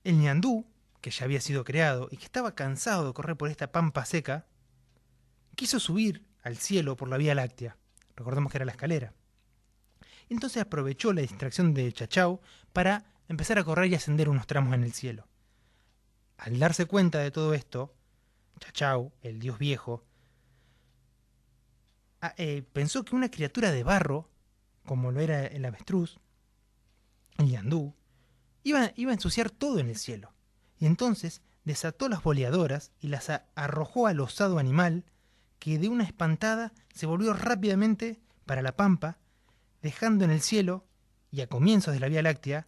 el ñandú, que ya había sido creado y que estaba cansado de correr por esta pampa seca, quiso subir al cielo por la Vía Láctea. Recordemos que era la escalera. Entonces aprovechó la distracción de Chachao para empezar a correr y ascender unos tramos en el cielo. Al darse cuenta de todo esto, Chachao, el dios viejo, pensó que una criatura de barro, como lo era el avestruz, el ñandú, iba a ensuciar todo en el cielo. Y entonces desató las boleadoras y las arrojó al osado animal, que de una espantada se volvió rápidamente para la pampa, dejando en el cielo, y a comienzos de la Vía Láctea,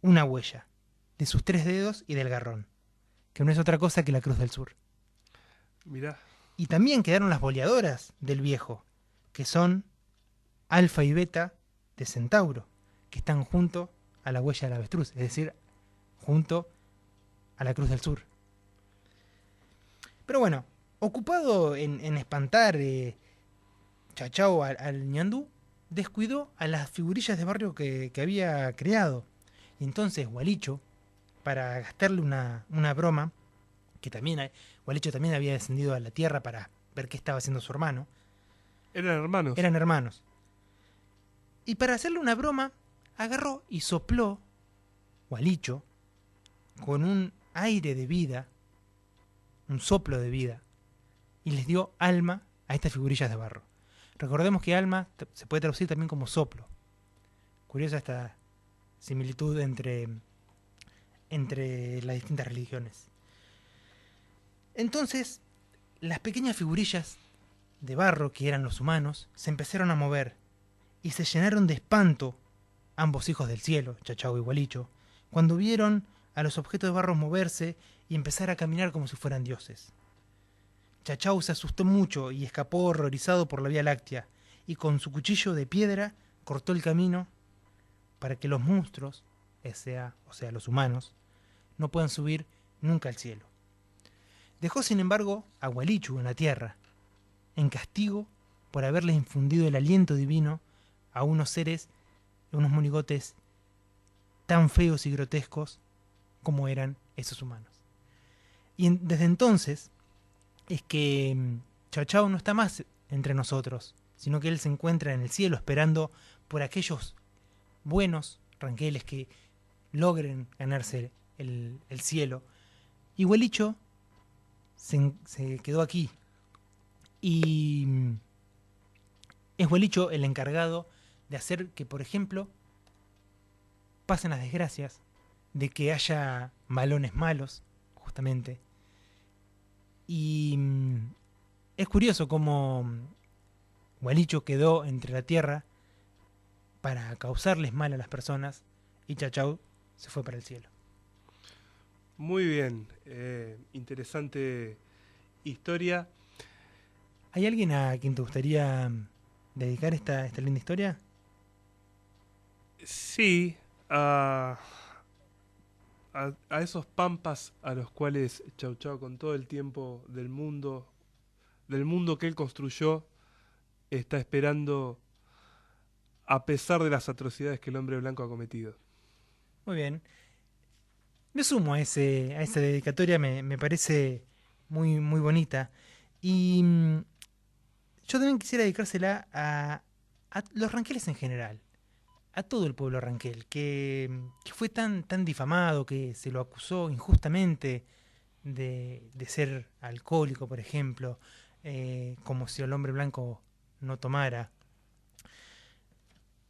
una huella de sus 3 dedos y del garrón, que no es otra cosa que la Cruz del Sur. Mirá. Y también quedaron las boleadoras del viejo, que son Alfa y Beta de Centauro, que están junto a la huella del avestruz, es decir, junto a la Cruz del Sur. Pero bueno, ocupado en espantar Chachao al ñandú, descuidó a las figurillas de barrio que había creado. Y entonces Gualicho, para gastarle una broma, que también Gualicho también había descendido a la tierra para ver qué estaba haciendo su hermano. Eran hermanos. Eran hermanos. Y para hacerle una broma, agarró y sopló Gualicho con un aire de vida, un soplo de vida, y les dio alma a estas figurillas de barro. Recordemos que alma se puede traducir también como soplo. Curiosa esta similitud entre las distintas religiones. Entonces, las pequeñas figurillas de barro que eran los humanos se empezaron a mover y se llenaron de espanto ambos hijos del cielo, Chachao y Gualicho, cuando vieron a los objetos de barro moverse y empezar a caminar como si fueran dioses. Chachao se asustó mucho y escapó horrorizado por la Vía Láctea, y con su cuchillo de piedra cortó el camino para que los monstruos, o sea los humanos, no puedan subir nunca al cielo. Dejó sin embargo a Gualicho en la tierra, en castigo por haberle infundido el aliento divino a unos seres, unos monigotes tan feos y grotescos como eran esos humanos. Y desde entonces es que Chachao no está más entre nosotros, sino que él se encuentra en el cielo esperando por aquellos buenos ranqueles que logren ganarse el cielo. Y Gualicho se quedó aquí. Y es Gualicho el encargado de hacer que, por ejemplo, pasen las desgracias, de que haya malones malos, justamente. Y es curioso cómo Gualicho quedó entre la tierra para causarles mal a las personas y Chachao se fue para el cielo. Muy bien, interesante historia. ¿Hay alguien a quien te gustaría dedicar esta linda historia? Sí, a esos pampas a los cuales Chau con todo el tiempo del mundo que él construyó, está esperando a pesar de las atrocidades que el hombre blanco ha cometido. Muy bien. Me sumo a esa dedicatoria, me parece muy, muy bonita. Y yo también quisiera dedicársela a los ranqueles en general, a todo el pueblo ranquel, que fue tan difamado, que se lo acusó injustamente de ser alcohólico, por ejemplo, como si el hombre blanco no tomara.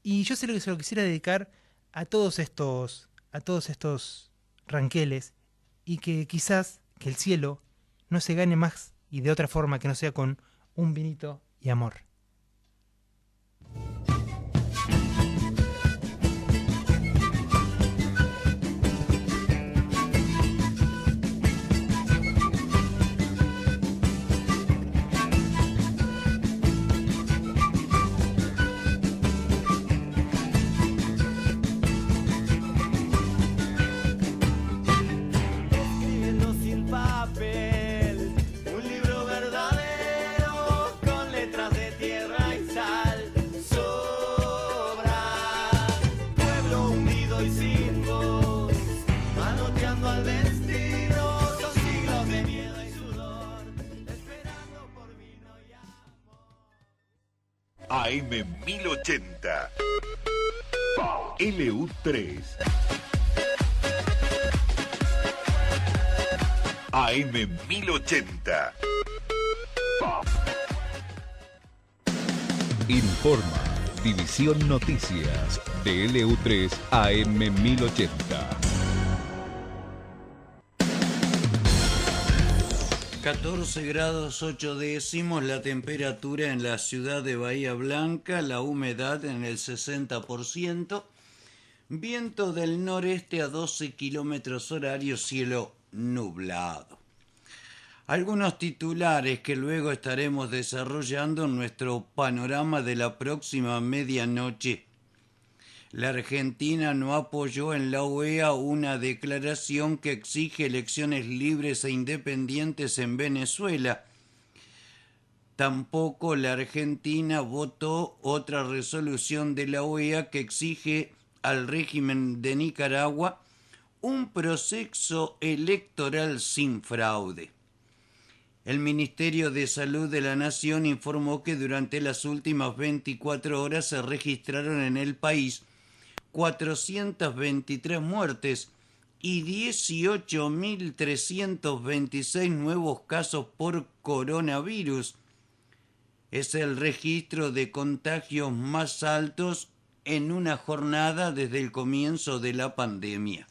Y yo se lo quisiera dedicar a todos estos ranqueles, y que quizás que el cielo no se gane más y de otra forma que no sea con un vinito y amor. AM 1080 LU3 AM 1080 Informa División Noticias de LU3 AM 1080. 14 grados 8 décimos la temperatura en la ciudad de Bahía Blanca, la humedad en el 60%, viento del noreste a 12 kilómetros horarios, cielo nublado. Algunos titulares que luego estaremos desarrollando en nuestro panorama de la próxima medianoche. La Argentina no apoyó en la OEA una declaración que exige elecciones libres e independientes en Venezuela. Tampoco la Argentina votó otra resolución de la OEA que exige al régimen de Nicaragua un proceso electoral sin fraude. El Ministerio de Salud de la Nación informó que durante las últimas 24 horas se registraron en el país 423 muertes y 18.326 nuevos casos por coronavirus. Es el registro de contagios más altos en una jornada desde el comienzo de la pandemia.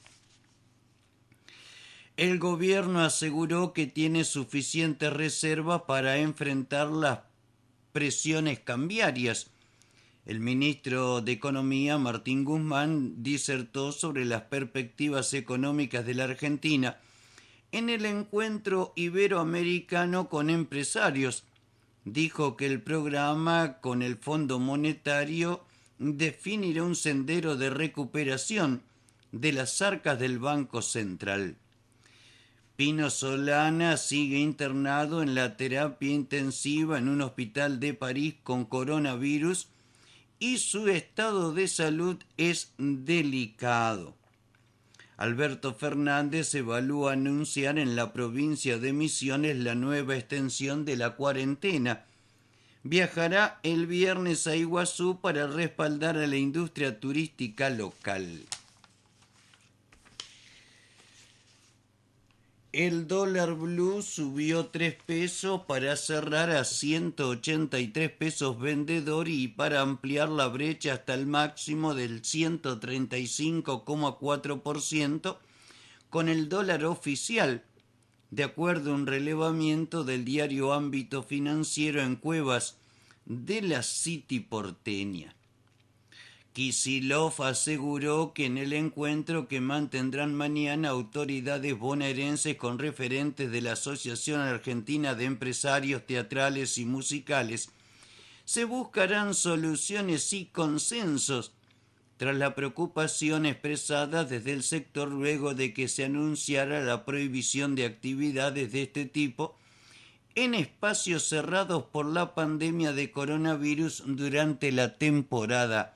El gobierno aseguró que tiene suficientes reservas para enfrentar las presiones cambiarias. El ministro de Economía, Martín Guzmán, disertó sobre las perspectivas económicas de la Argentina en el encuentro iberoamericano con empresarios. Dijo que el programa con el Fondo Monetario definirá un sendero de recuperación de las arcas del Banco Central. Pino Solana sigue internado en la terapia intensiva en un hospital de París con coronavirus y su estado de salud es delicado. Alberto Fernández evalúa anunciar en la provincia de Misiones la nueva extensión de la cuarentena. Viajará el viernes a Iguazú para respaldar a la industria turística local. El dólar blue subió 3 pesos para cerrar a 183 pesos vendedor y para ampliar la brecha hasta el máximo del 135,4% con el dólar oficial, de acuerdo a un relevamiento del diario Ámbito Financiero en Cuevas de la City porteña. Kicillof aseguró que en el encuentro que mantendrán mañana autoridades bonaerenses con referentes de la Asociación Argentina de Empresarios Teatrales y Musicales, se buscarán soluciones y consensos tras la preocupación expresada desde el sector luego de que se anunciara la prohibición de actividades de este tipo en espacios cerrados por la pandemia de coronavirus durante la temporada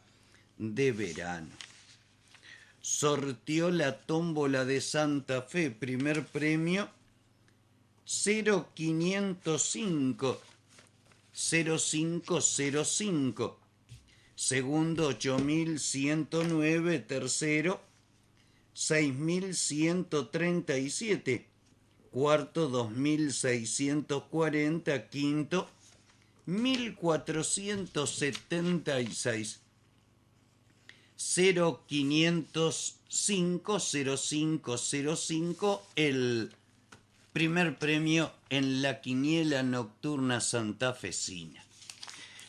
de verano. sorteó la tómbola de Santa Fe, primer premio 0505 0505, segundo 8109, tercero 6137, cuarto 2640, quinto 1476. 0505 0505, el primer premio en la quiniela nocturna santafesina.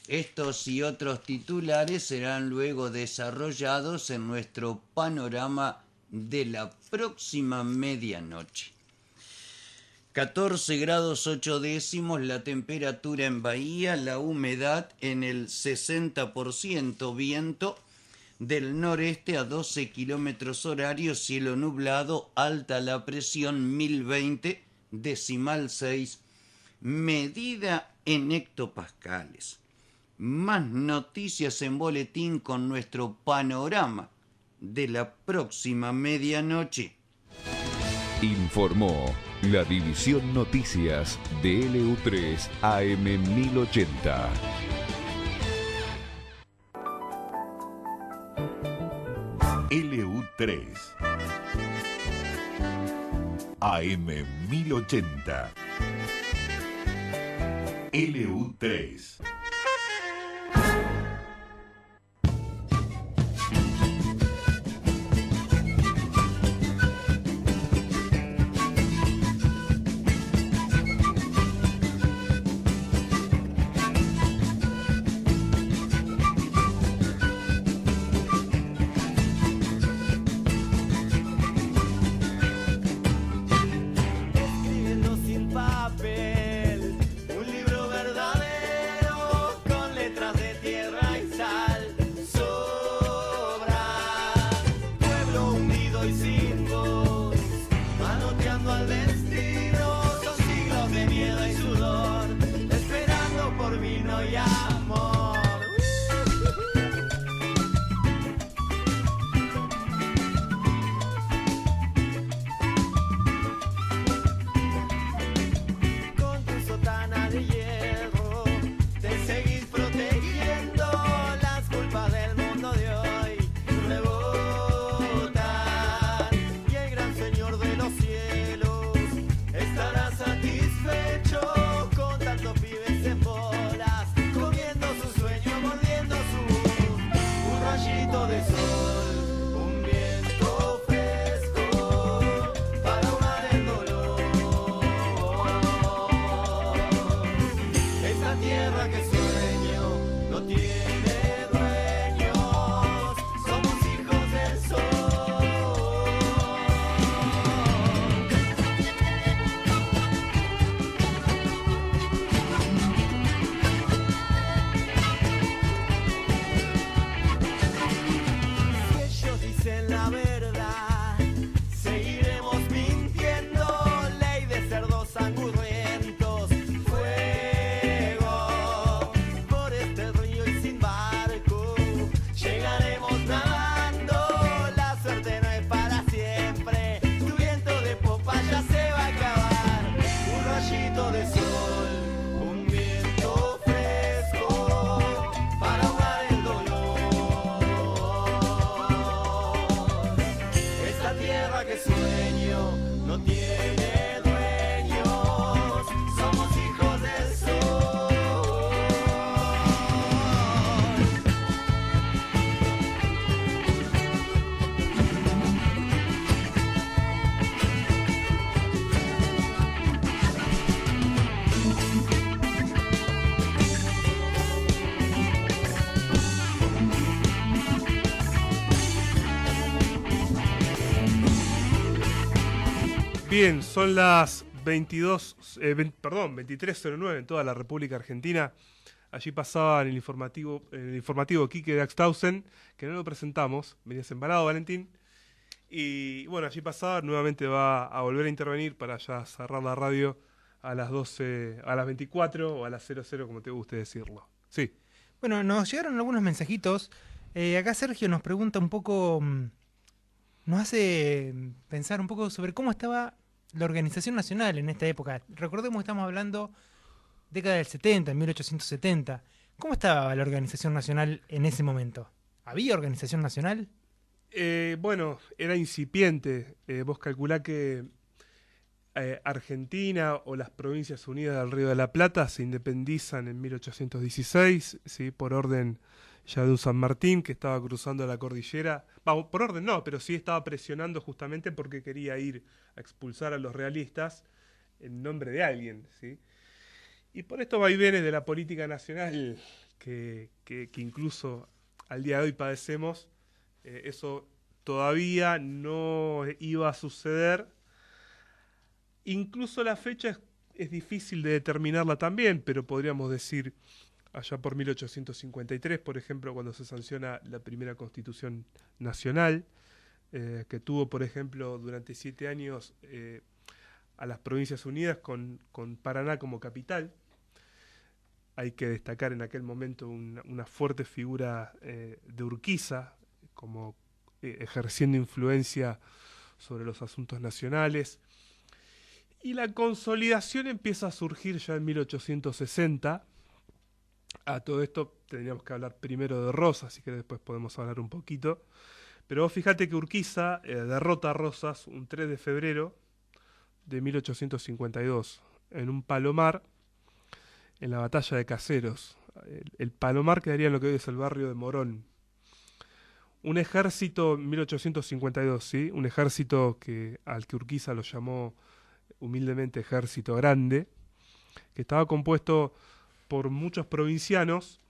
Estos y otros titulares serán luego desarrollados en nuestro panorama de la próxima medianoche. 14 grados 8 décimos la temperatura en Bahía, la humedad en el 60%, viento del noreste a 12 kilómetros horarios, cielo nublado, alta la presión 1020, decimal 6, medida en hectopascales. Más noticias en boletín con nuestro panorama de la próxima medianoche. Informó la División Noticias de LU3 AM 1080. LU3 AM 1080. LU3. Escribiendo sin papel, un libro verdadero con letras de tierra y sal. Sobra, pueblo hundido y sin voz, manoteando al destino. Son siglos de miedo y sudor, esperando por vino y amor. Con tu sotana de hierro te seguís protegiendo. Las culpas del mundo de hoy rebotan, y el gran Señor de los cielos estará satisfecho con tantos pibes en bolas, comiendo su sueño, mordiendo un rayito de sol, un viento fresco para ahogar el dolor. Esta tierra que sueño no tiene dueños, somos hijos del sol. Si ellos dicen la verdad, seguiremos mintiendo. Ley de cerdos sangurrientos, fuego por este río y sin barco llegaremos nadando. La suerte no es para siempre, tu viento de popa ya se va a acabar. Un rayito de sol, un viento fresco para ahogar el dolor. Esta tierra que sueño no tiene dueños, somos hijos del sol. Bien, son las 23:09 en toda la República Argentina. Allí pasaba en el informativo Quique Daxtausen, que no lo presentamos, venías embalado, Valentín. Y bueno, allí pasaba, nuevamente va a volver a intervenir para ya cerrar la radio a las 12, a las 24 o a las 00, como te guste decirlo. Sí. Bueno, nos llegaron algunos mensajitos. Acá Sergio nos pregunta un poco nos hace pensar un poco sobre cómo estaba la organización nacional en esta época. Recordemos que estamos hablando década del 70, en 1870. ¿Cómo estaba la organización nacional en ese momento? ¿Había organización nacional? Bueno, era incipiente. Vos calculá que Argentina o las Provincias Unidas del Río de la Plata se independizan en 1816, ¿sí? Por orden ya de un San Martín que estaba cruzando la cordillera. Vamos, por orden no, pero sí estaba presionando justamente porque quería ir a expulsar a los realistas en nombre de alguien, ¿sí? Y por estos vaivenes de la política nacional que incluso al día de hoy padecemos, eso todavía no iba a suceder. Incluso la fecha es difícil de determinarla también, pero podríamos decir allá por 1853, por ejemplo, cuando se sanciona la primera Constitución Nacional, que tuvo, por ejemplo, durante 7 años a las Provincias Unidas con Paraná como capital. Hay que destacar en aquel momento una fuerte figura de Urquiza, como ejerciendo influencia sobre los asuntos nacionales. Y la consolidación empieza a surgir ya en 1860. A todo esto tendríamos que hablar primero de Rosas, así que después podemos hablar un poquito. Pero vos fíjate que Urquiza derrota a Rosas un 3 de febrero de 1852 en un palomar en la batalla de Caseros. El palomar quedaría en lo que hoy es el barrio de Morón. Un ejército, 1852, ¿sí? Un ejército al que Urquiza lo llamó humildemente Ejército Grande, que estaba compuesto por muchos provincianos,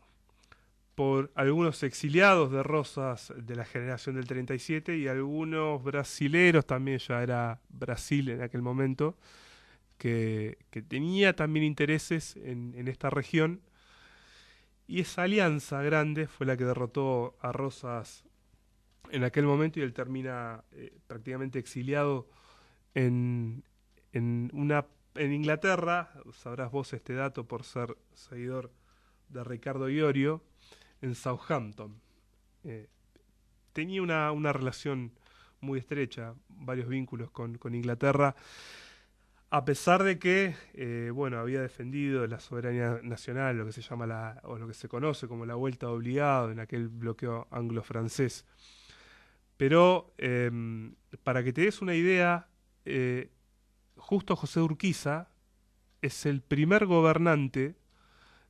por algunos exiliados de Rosas de la generación del 37 y algunos brasileros, también ya era Brasil en aquel momento, que tenía también intereses en esta región, y esa alianza grande fue la que derrotó a Rosas en aquel momento, y él termina prácticamente exiliado en Inglaterra. Sabrás vos este dato por ser seguidor de Ricardo Iorio, en Southampton. Tenía una relación muy estrecha, varios vínculos con Inglaterra, a pesar de que había defendido la soberanía nacional, lo que se llama o lo que se conoce como la vuelta obligada en aquel bloqueo anglo-francés. Pero para que te des una idea, justo José de Urquiza es el primer gobernante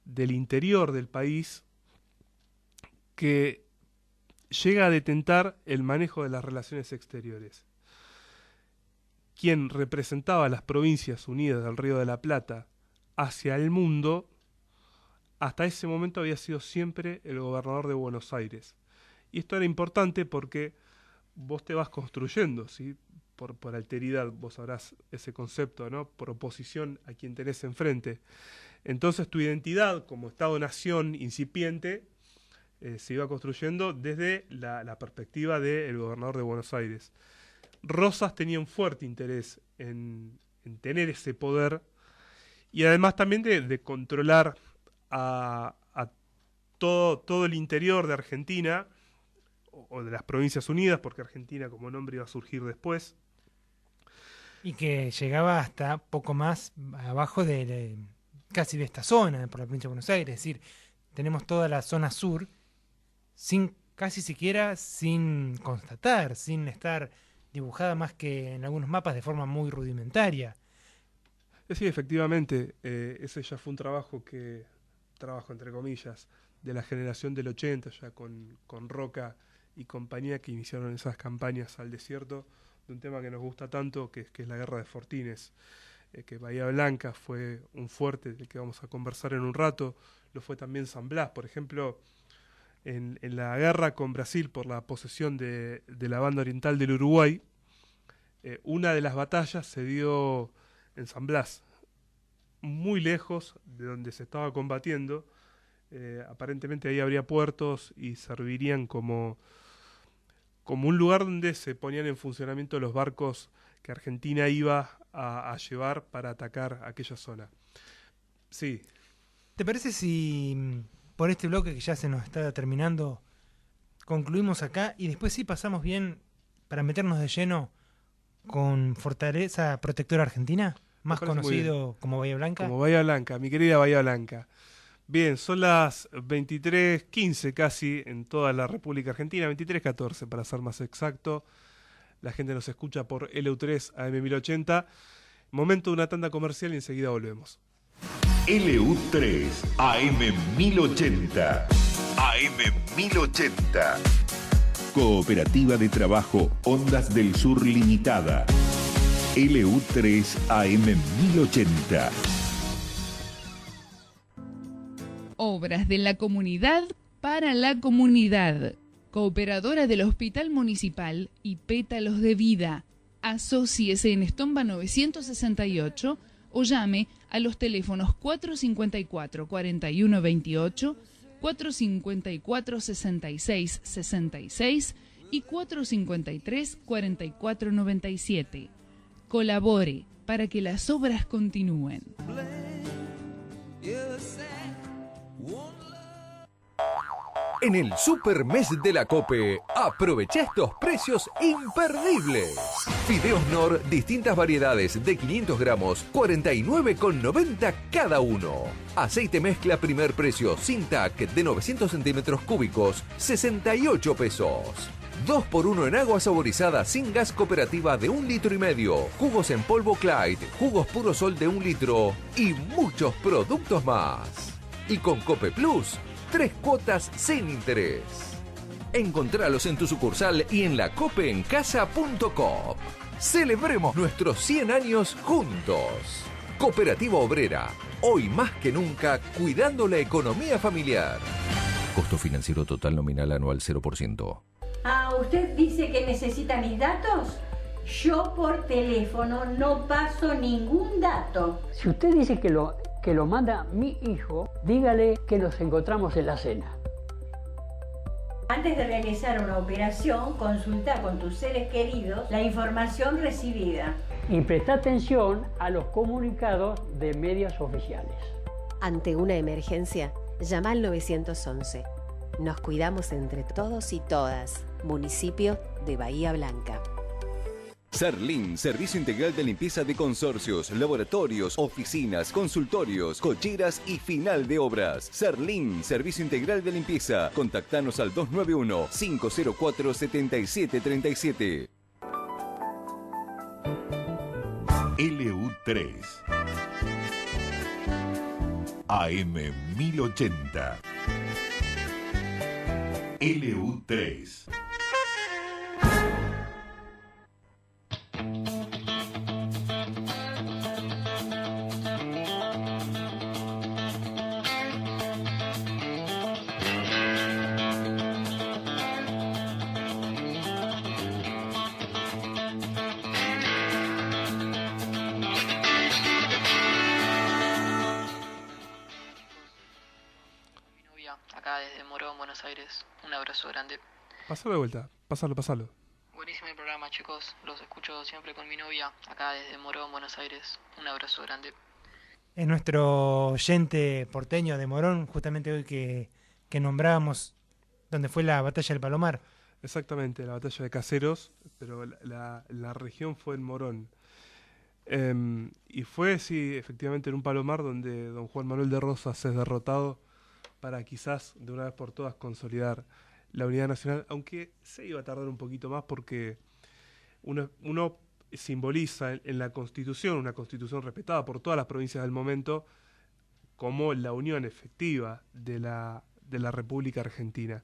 del interior del país que llega a detentar el manejo de las relaciones exteriores. Quien representaba a las Provincias Unidas del Río de la Plata hacia el mundo, hasta ese momento había sido siempre el gobernador de Buenos Aires. Y esto era importante porque vos te vas construyendo, ¿sí? Por alteridad, vos sabrás ese concepto, ¿no? Por oposición a quien tenés enfrente. Entonces tu identidad como Estado-nación incipiente se iba construyendo desde la perspectiva del gobernador de Buenos Aires. Rosas tenía un fuerte interés en tener ese poder y además también de controlar a todo el interior de Argentina o de las Provincias Unidas, porque Argentina como nombre iba a surgir después. Y que llegaba hasta poco más abajo casi de esta zona, por la provincia de Buenos Aires. Es decir, tenemos toda la zona sur casi siquiera sin constatar, sin estar dibujada más que en algunos mapas de forma muy rudimentaria. Sí, efectivamente, ese ya fue un trabajo entre comillas, de la generación del 80, ya con Roca y compañía, que iniciaron esas campañas al desierto, de un tema que nos gusta tanto, que es la guerra de Fortines, que Bahía Blanca fue un fuerte del que vamos a conversar en un rato, lo fue también San Blas, por ejemplo, en la guerra con Brasil por la posesión de la banda oriental del Uruguay. Una de las batallas se dio en San Blas, muy lejos de donde se estaba combatiendo. Aparentemente ahí habría puertos y servirían como un lugar donde se ponían en funcionamiento los barcos que Argentina iba a llevar para atacar aquella zona. Sí. ¿Te parece si por este bloque que ya se nos está terminando concluimos acá y después sí pasamos bien para meternos de lleno con Fortaleza Protectora Argentina, más conocido como Bahía Blanca. Como Bahía Blanca, mi querida Bahía Blanca. Bien, son las 23:15 casi en toda la República Argentina, 23:14 para ser más exacto. La gente nos escucha por LU3 AM 1080. Momento de una tanda comercial y enseguida volvemos. LU3 AM 1080. AM 1080. Cooperativa de Trabajo Ondas del Sur Limitada. LU3 AM 1080. Obras de la comunidad para la comunidad. Cooperadora del Hospital Municipal y Pétalos de Vida. Asóciese en Estomba 968 o llame a los teléfonos 454-4128, 454-6666 y 453-4497. Colabore para que las obras continúen. En el Super Mes de la Cope, aprovecha estos precios imperdibles. Fideos Nor, distintas variedades de 500 gramos, 49,90 cada uno. Aceite mezcla primer precio sin TAC de 900 centímetros cúbicos, 68 pesos. 2x1 en agua saborizada sin gas cooperativa de 1,5 litros. Jugos en polvo Clyde, jugos puro sol de 1 litro y muchos productos más. Y con Cope Plus, 3 cuotas sin interés. Encontralos en tu sucursal y en lacopeencasa.com. Celebremos nuestros 100 años juntos. Cooperativa Obrera, hoy más que nunca cuidando la economía familiar. Costo financiero total nominal anual 0%. Ah, ¿usted dice que necesita mis datos? Yo por teléfono no paso ningún dato. Si usted dice que lo manda mi hijo, dígale que nos encontramos en la cena. Antes de realizar una operación, consulta con tus seres queridos la información recibida. Y presta atención a los comunicados de medios oficiales. Ante una emergencia, llama al 911. Nos cuidamos entre todos y todas. Municipio de Bahía Blanca. Serlin, servicio integral de limpieza de consorcios, laboratorios, oficinas, consultorios, cocheras y final de obras. Serlin, servicio integral de limpieza. Contactanos al 291-504-7737. LU3 AM 1080. LU3. Acá desde Morón, Buenos Aires. Un abrazo grande. Pasalo de vuelta, pasalo. Buenísimo el programa, chicos. Los escucho siempre con mi novia. Acá desde Morón, Buenos Aires. Un abrazo grande. Es nuestro oyente porteño de Morón, justamente hoy que nombrábamos donde fue la batalla del Palomar. Exactamente, la batalla de Caseros, pero la región fue en Morón. Y fue, sí, efectivamente en un Palomar donde don Juan Manuel de Rosas es derrotado para quizás de una vez por todas consolidar la unidad nacional, aunque se iba a tardar un poquito más porque uno simboliza en la Constitución, una Constitución respetada por todas las provincias del momento, como la unión efectiva de la República Argentina.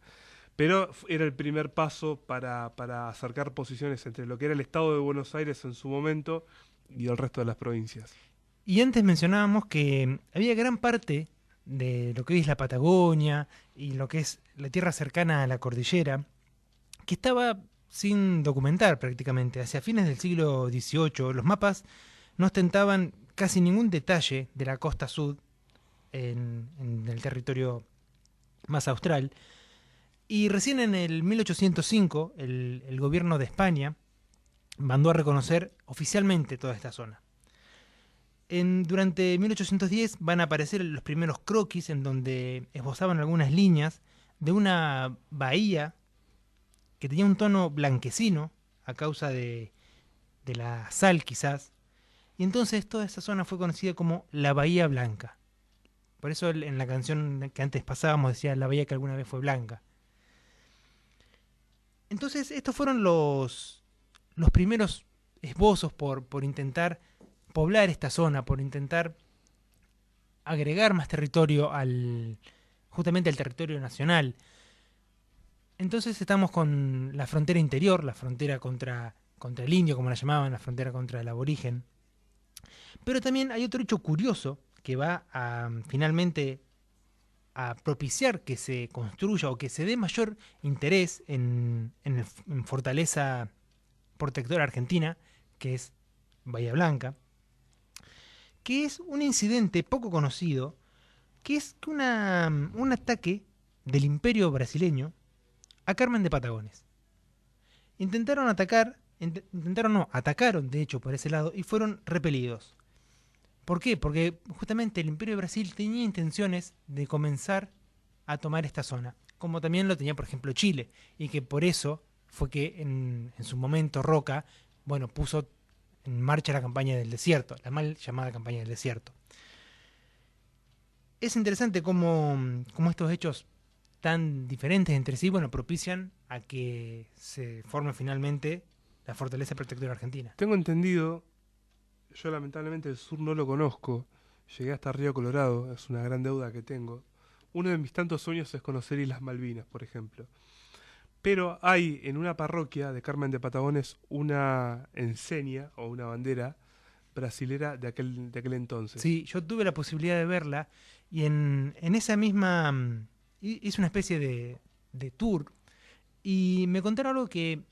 Pero era el primer paso para acercar posiciones entre lo que era el Estado de Buenos Aires en su momento y el resto de las provincias. Y antes mencionábamos que había gran parte de lo que hoy es la Patagonia y lo que es la tierra cercana a la cordillera, que estaba sin documentar prácticamente. Hacia fines del siglo XVIII los mapas no ostentaban casi ningún detalle de la costa sur en el territorio más austral. Y recién en el 1805 el gobierno de España mandó a reconocer oficialmente toda esta zona. Durante 1810 van a aparecer los primeros croquis en donde esbozaban algunas líneas de una bahía que tenía un tono blanquecino, a causa de la sal quizás. Y entonces toda esa zona fue conocida como la Bahía Blanca. Por eso en la canción que antes pasábamos decía la bahía que alguna vez fue blanca. Entonces estos fueron los primeros esbozos por intentar poblar esta zona, por intentar agregar más territorio justamente al territorio nacional. Entonces estamos con la frontera interior, la frontera contra el indio, como la llamaban, la frontera contra el aborigen. Pero también hay otro hecho curioso que va a finalmente a propiciar que se construya o que se dé mayor interés en Fortaleza Protectora Argentina, que es Bahía Blanca, que es un incidente poco conocido, que es un ataque del Imperio brasileño a Carmen de Patagones. Atacaron de hecho por ese lado y fueron repelidos. ¿Por qué? Porque justamente el Imperio de Brasil tenía intenciones de comenzar a tomar esta zona, como también lo tenía por ejemplo Chile, y que por eso fue que en su momento Roca, puso en marcha la campaña del desierto, la mal llamada campaña del desierto. Es interesante cómo estos hechos tan diferentes entre sí, propician a que se forme finalmente la Fortaleza Protectora Argentina. Tengo entendido, yo lamentablemente el sur no lo conozco, llegué hasta Río Colorado, es una gran deuda que tengo. Uno de mis tantos sueños es conocer Islas Malvinas, por ejemplo. Pero hay en una parroquia de Carmen de Patagones una enseña o una bandera brasilera de aquel entonces. Sí, yo tuve la posibilidad de verla y en esa misma... hice una especie de tour y me contaron algo que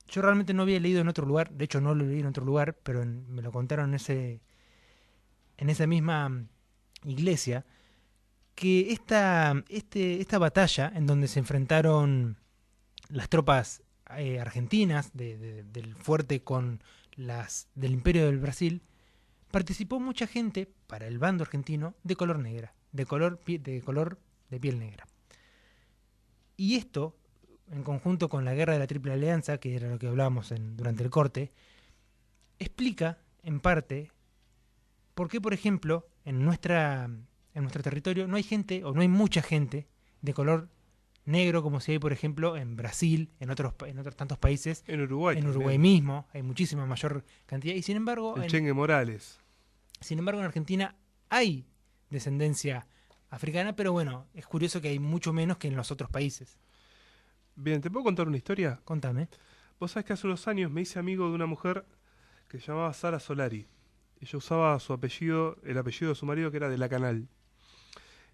yo realmente no había leído en otro lugar. De hecho, no lo leí en otro lugar, pero me lo contaron en esa misma iglesia, que esta batalla en donde se enfrentaron las tropas argentinas del fuerte con las del Imperio del Brasil, participó mucha gente para el bando argentino de color negra, de piel negra. Y esto, en conjunto con la guerra de la Triple Alianza, que era lo que hablábamos durante el corte, explica en parte por qué, por ejemplo, en nuestro territorio no hay gente o no hay mucha gente de color negro como si hay, por ejemplo, en Brasil, en otros tantos países. En Uruguay. En Uruguay mismo hay muchísima mayor cantidad. Y sin embargo... El Chengue Morales. Sin embargo, en Argentina hay descendencia africana, pero es curioso que hay mucho menos que en los otros países. Bien, ¿te puedo contar una historia? Contame. Vos sabés que hace unos años me hice amigo de una mujer que se llamaba Sara Solari. Ella usaba el apellido de su marido, que era de La Canal.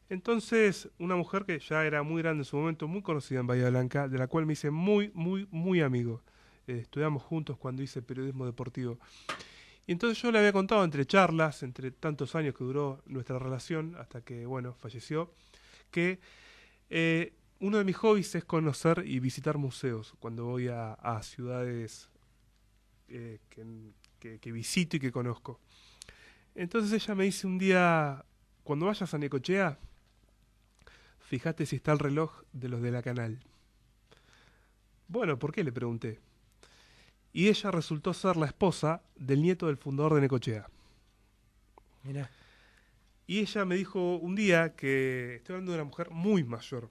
Entonces, una mujer que ya era muy grande en su momento, muy conocida en Bahía Blanca, de la cual me hice muy, muy, muy amigo. Estudiamos juntos cuando hice periodismo deportivo. Y entonces yo le había contado entre charlas, entre tantos años que duró nuestra relación, hasta que, falleció, que uno de mis hobbies es conocer y visitar museos cuando voy a ciudades que visito y que conozco. Entonces ella me dice un día, cuando vayas a Necochea, fíjate si está el reloj de los de La Canal. Bueno, ¿por qué?, le pregunté. Y ella resultó ser la esposa del nieto del fundador de Necochea. Mirá. Y ella me dijo un día que, estoy hablando de una mujer muy mayor,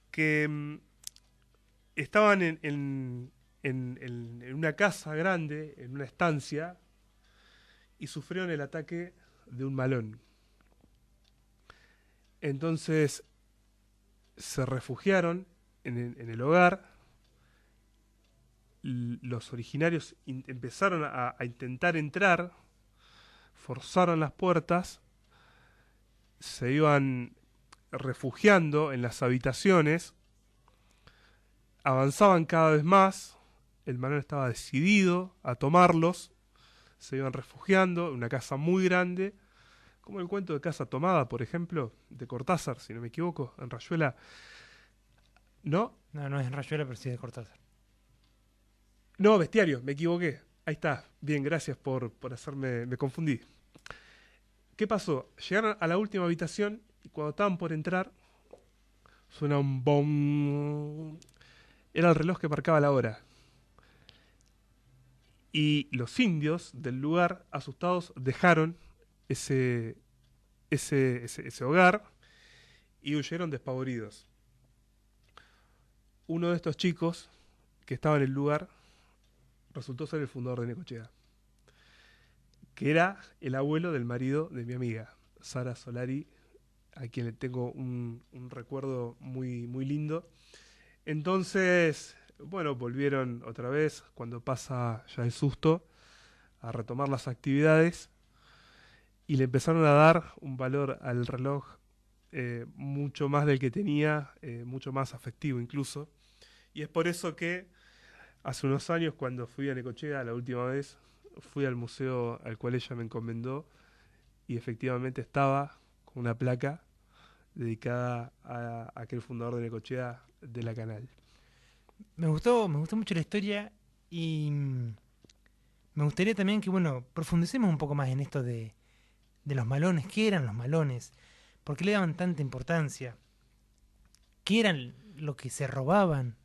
que estaban en una casa grande, en una estancia, y sufrieron el ataque de un malón. Entonces se refugiaron en el hogar. Los originarios empezaron a intentar entrar, forzaron las puertas, se iban refugiando en las habitaciones, avanzaban cada vez más, el malón estaba decidido a tomarlos, se iban refugiando en una casa muy grande, como el cuento de Casa Tomada, por ejemplo, de Cortázar, si no me equivoco, en Rayuela. ¿No? No es en Rayuela, pero sí de Cortázar. No, Bestiario, me equivoqué. Ahí está. Bien, gracias por hacerme... Me confundí. ¿Qué pasó? Llegaron a la última habitación y cuando estaban por entrar, suena un bom. Era el reloj que marcaba la hora. Y los indios del lugar, asustados, dejaron ese hogar y huyeron despavoridos. Uno de estos chicos que estaba en el lugar resultó ser el fundador de Necochea, que era el abuelo del marido de mi amiga, Sara Solari, a quien le tengo un recuerdo muy, muy lindo. Entonces, bueno, volvieron otra vez, cuando pasa ya el susto, a retomar las actividades y le empezaron a dar un valor al reloj mucho más del que tenía, mucho más afectivo incluso. Y es por eso que hace unos años, cuando fui a Necochea la última vez, fui al museo al cual ella me encomendó y efectivamente estaba con una placa dedicada a aquel fundador de Necochea de la Canal. Me gustó mucho la historia y me gustaría también que, profundicemos un poco más en esto de los malones. ¿Qué eran los malones? ¿Por qué le daban tanta importancia? ¿Qué eran lo que se robaban,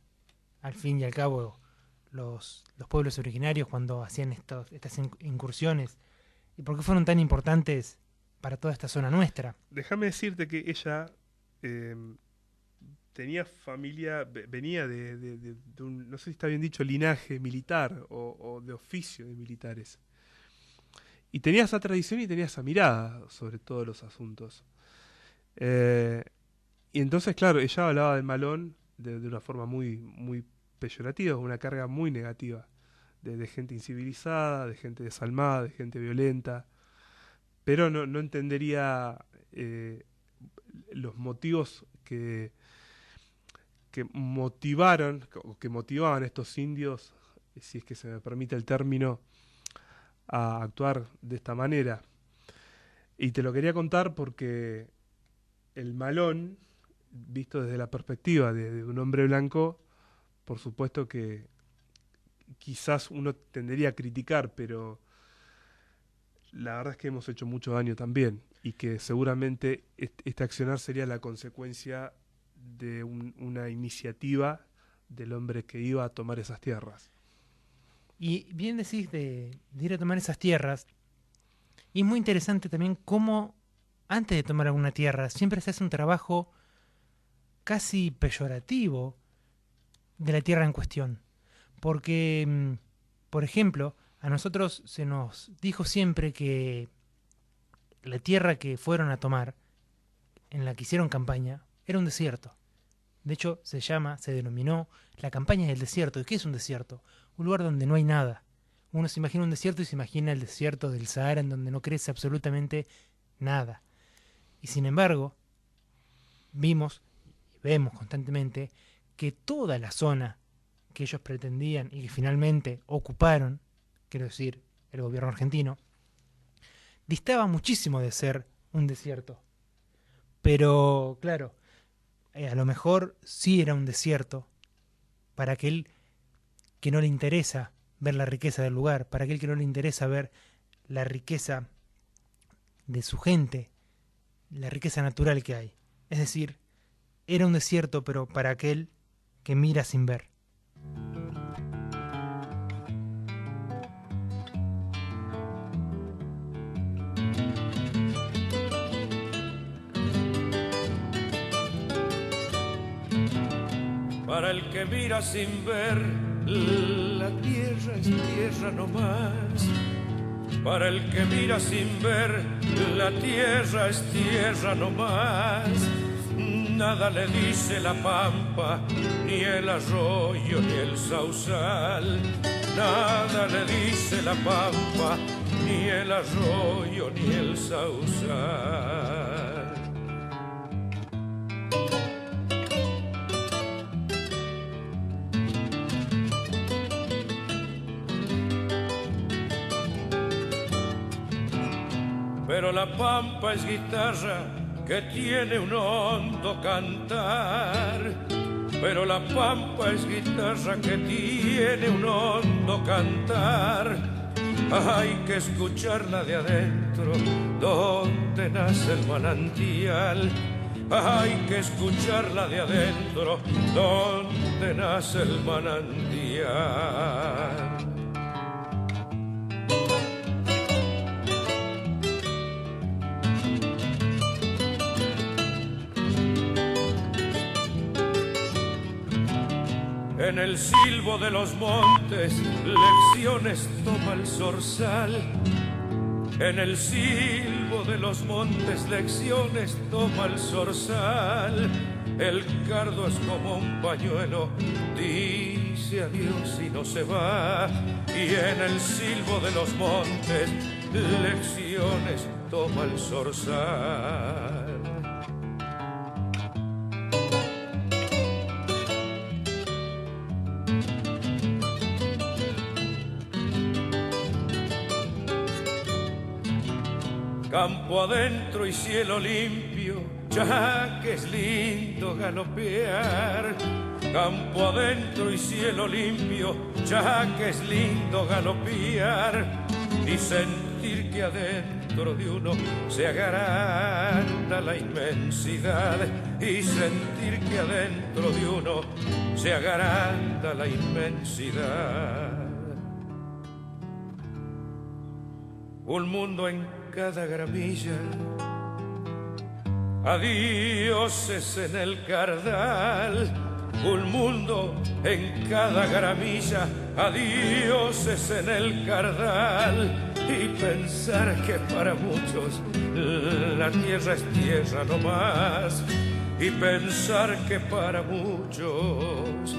al fin y al cabo, los pueblos originarios cuando hacían estas incursiones? ¿Y por qué fueron tan importantes para toda esta zona nuestra? Déjame decirte que ella tenía familia, venía de un, no sé si está bien dicho, linaje militar o de oficio de militares. Y tenía esa tradición y tenía esa mirada sobre todos los asuntos. Y entonces, claro, ella hablaba del malón de una forma muy, muy peyorativa, una carga muy negativa, de gente incivilizada, de gente desalmada, de gente violenta, pero no entendería los motivos que motivaban a estos indios, si es que se me permite el término, a actuar de esta manera. Y te lo quería contar porque el malón, visto desde la perspectiva de un hombre blanco, por supuesto que quizás uno tendería a criticar, pero la verdad es que hemos hecho mucho daño también y que seguramente este accionar sería la consecuencia de una iniciativa del hombre que iba a tomar esas tierras. Y bien decís de ir a tomar esas tierras, y es muy interesante también cómo antes de tomar alguna tierra siempre se hace un trabajo casi peyorativo de la tierra en cuestión. Porque, por ejemplo, a nosotros se nos dijo siempre que la tierra que fueron a tomar, en la que hicieron campaña, era un desierto. De hecho, se denominó la campaña del desierto. ¿Y qué es un desierto? Un lugar donde no hay nada. Uno se imagina un desierto y se imagina el desierto del Sahara, en donde no crece absolutamente nada. Y sin embargo, vimos y vemos constantemente que toda la zona que ellos pretendían y que finalmente ocuparon, quiero decir, el gobierno argentino, distaba muchísimo de ser un desierto. Pero, claro, a lo mejor sí era un desierto para aquel que no le interesa ver la riqueza del lugar, para aquel que no le interesa ver la riqueza de su gente, la riqueza natural que hay. Es decir, era un desierto, pero para aquel que mira sin ver. Para el que mira sin ver, la tierra es tierra nomás. Para el que mira sin ver, la tierra es tierra nomás. Nada le dice la pampa, ni el arroyo, ni el sausal. Nada le dice la pampa, ni el arroyo, ni el sausal. Pero la pampa es guitarra que tiene un hondo cantar. Pero la pampa es guitarra que tiene un hondo cantar. Hay que escucharla de adentro, donde nace el manantial. Hay que escucharla de adentro, donde nace el manantial. En el silbo de los montes, lecciones toma el zorzal. En el silbo de los montes, lecciones toma el zorzal. El cardo es como un pañuelo, dice adiós y no se va. Y en el silbo de los montes, lecciones toma el zorzal. Campo adentro y cielo limpio, ya que es lindo galopear. Campo adentro y cielo limpio, ya que es lindo galopear. Y sentir que adentro de uno se agranda la inmensidad. Y sentir que adentro de uno se agranda la inmensidad. Un mundo en cada gramilla, adioses en el cardal. Un mundo en cada gramilla, adioses en el cardal. Y pensar que para muchos la tierra es tierra no más. Y pensar que para muchos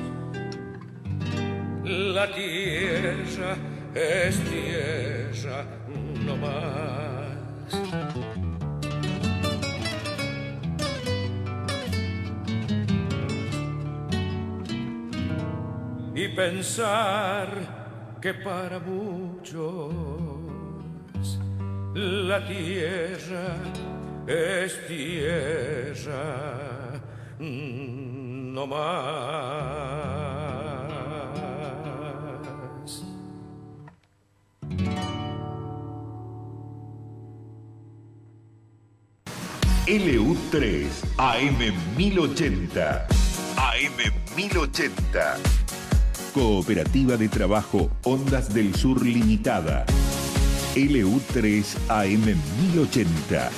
la tierra es tierra no más. Y pensar que para muchos la tierra es tierra no más. LU3 AM 1080. AM 1080. Cooperativa de Trabajo Ondas del Sur Limitada. LU3 AM 1080.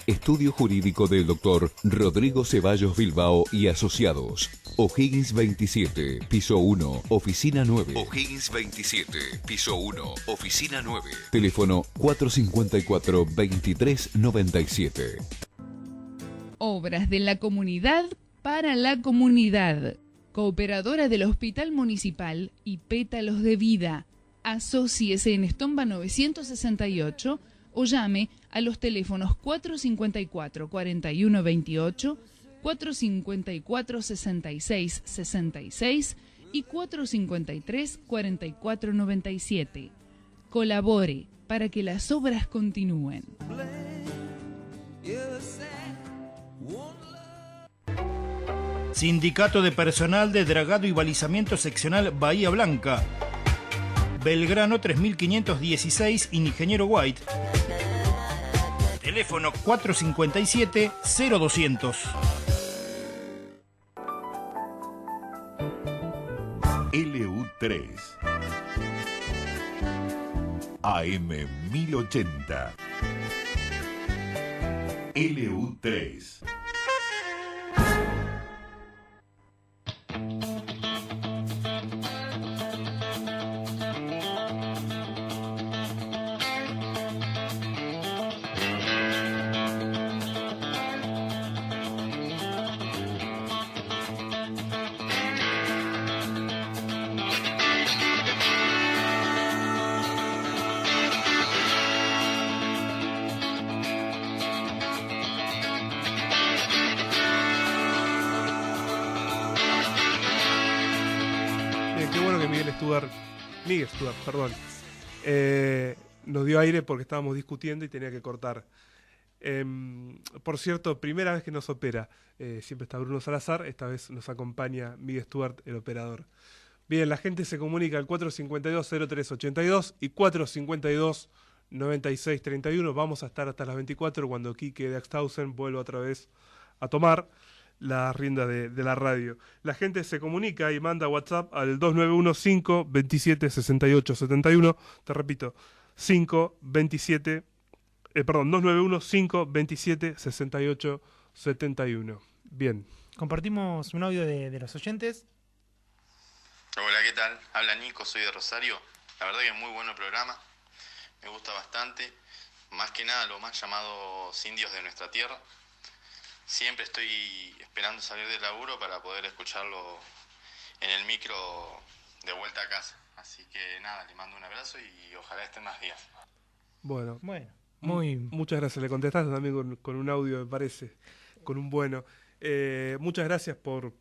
Estudio Jurídico del Dr. Rodrigo Ceballos Bilbao y Asociados. O'Higgins 27, piso 1, oficina 9. O'Higgins 27, piso 1, oficina 9. Teléfono 454-2397. Obras de la comunidad para la comunidad. Cooperadora del Hospital Municipal y Pétalos de Vida. Asóciese en Estomba 968 o llame a los teléfonos 454-4128, 454-6666 y 453-4497. Colabore para que las obras continúen. Sindicato de Personal de Dragado y Balizamiento Seccional Bahía Blanca. Belgrano 3516, Ingeniero White. Teléfono 457-0200. LU3 AM 1080. LU3. Miguel Stuart, perdón, nos dio aire porque estábamos discutiendo y tenía que cortar. Por cierto, primera vez que nos opera, siempre está Bruno Salazar, esta vez nos acompaña Miguel Stuart, el operador. Bien, la gente se comunica al 452-0382 y 452-9631. Vamos a estar hasta las 24 cuando Quique de Axtausen vuelva otra vez a tomar la rienda de la radio. La gente se comunica y manda WhatsApp al 291-527-6871. Te repito, 291-527-6871. Bien, compartimos un audio de los oyentes. Hola, ¿qué tal? Habla Nico, soy de Rosario. La verdad que es muy bueno el programa, me gusta bastante. Más que nada los más llamados indios de nuestra tierra. Siempre estoy esperando salir del laburo para poder escucharlo en el micro de vuelta a casa. Así que nada, le mando un abrazo y ojalá estén más días. Bueno, muy... muchas gracias. Le contestaste también con un audio, me parece, con un bueno. Muchas gracias por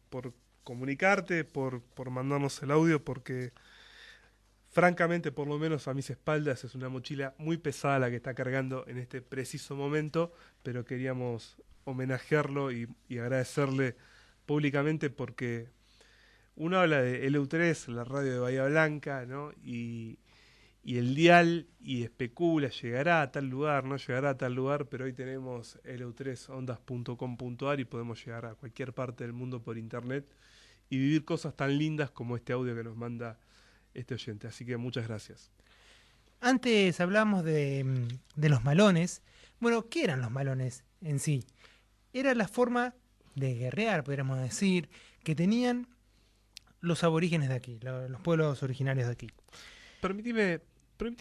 comunicarte, por mandarnos el audio, porque francamente, por lo menos a mis espaldas, es una mochila muy pesada la que está cargando en este preciso momento, pero queríamos homenajearlo y agradecerle públicamente, porque uno habla de LU3, la radio de Bahía Blanca, ¿no? Y el dial, y especula, llegará a tal lugar, no llegará a tal lugar, pero hoy tenemos lu3ondas.com.ar y podemos llegar a cualquier parte del mundo por internet y vivir cosas tan lindas como este audio que nos manda este oyente. Así que muchas gracias. Antes hablamos de los malones. Bueno, ¿qué eran los malones en sí? Era la forma de guerrear, podríamos decir, que tenían los aborígenes de aquí, los pueblos originarios de aquí. Permitime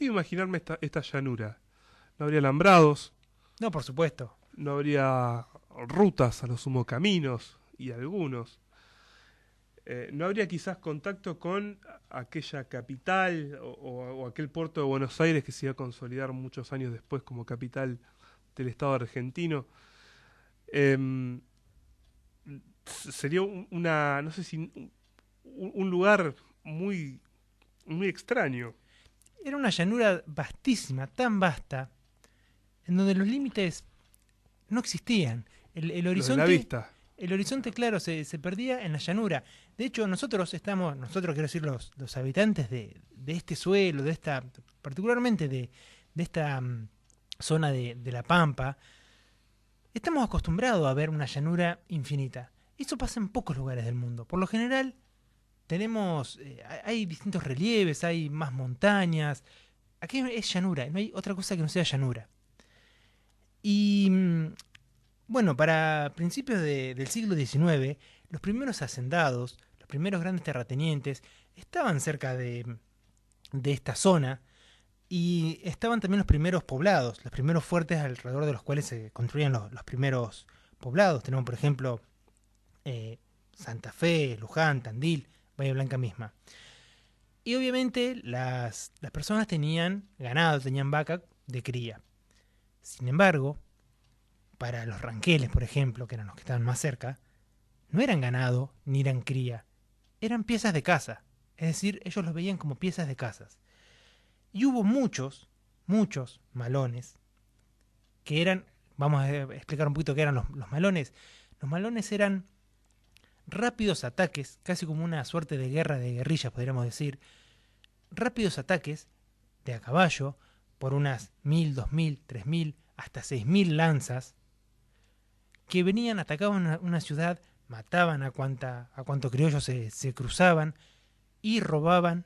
imaginarme esta llanura. No habría alambrados. No, por supuesto. No habría rutas, a lo sumo caminos, y algunos. No habría quizás contacto con aquella capital o aquel puerto de Buenos Aires que se iba a consolidar muchos años después como capital del Estado argentino. Sería no sé si un lugar muy, muy extraño. Era una llanura vastísima, tan vasta, en donde los límites no existían. El horizonte, la vista. El horizonte, claro, se perdía en la llanura. De hecho, nosotros quiero decir los habitantes de este suelo, particularmente de esta zona de La Pampa, estamos acostumbrados a ver una llanura infinita. Eso pasa en pocos lugares del mundo. Por lo general, hay distintos relieves, hay más montañas. Aquí es llanura, no hay otra cosa que no sea llanura. Y bueno, para principios del siglo XIX, los primeros hacendados, los primeros grandes terratenientes, estaban cerca de esta zona, y estaban también los primeros poblados, los primeros fuertes alrededor de los cuales se construían los primeros poblados. Tenemos, por ejemplo, Santa Fe, Luján, Tandil, Bahía Blanca misma. Y obviamente las personas tenían ganado, tenían vaca de cría. Sin embargo, para los ranqueles, por ejemplo, que eran los que estaban más cerca, no eran ganado ni eran cría, eran piezas de casa. Es decir, ellos los veían como piezas de casas. Y hubo muchos malones que eran, vamos a explicar un poquito qué eran los malones. Los malones eran rápidos ataques, casi como una suerte de guerra de guerrillas, podríamos decir. Rápidos ataques de a caballo por unas 1000, 2000, 3000, hasta 6000 lanzas que venían, atacaban una ciudad, mataban a cuanto criollos se cruzaban y robaban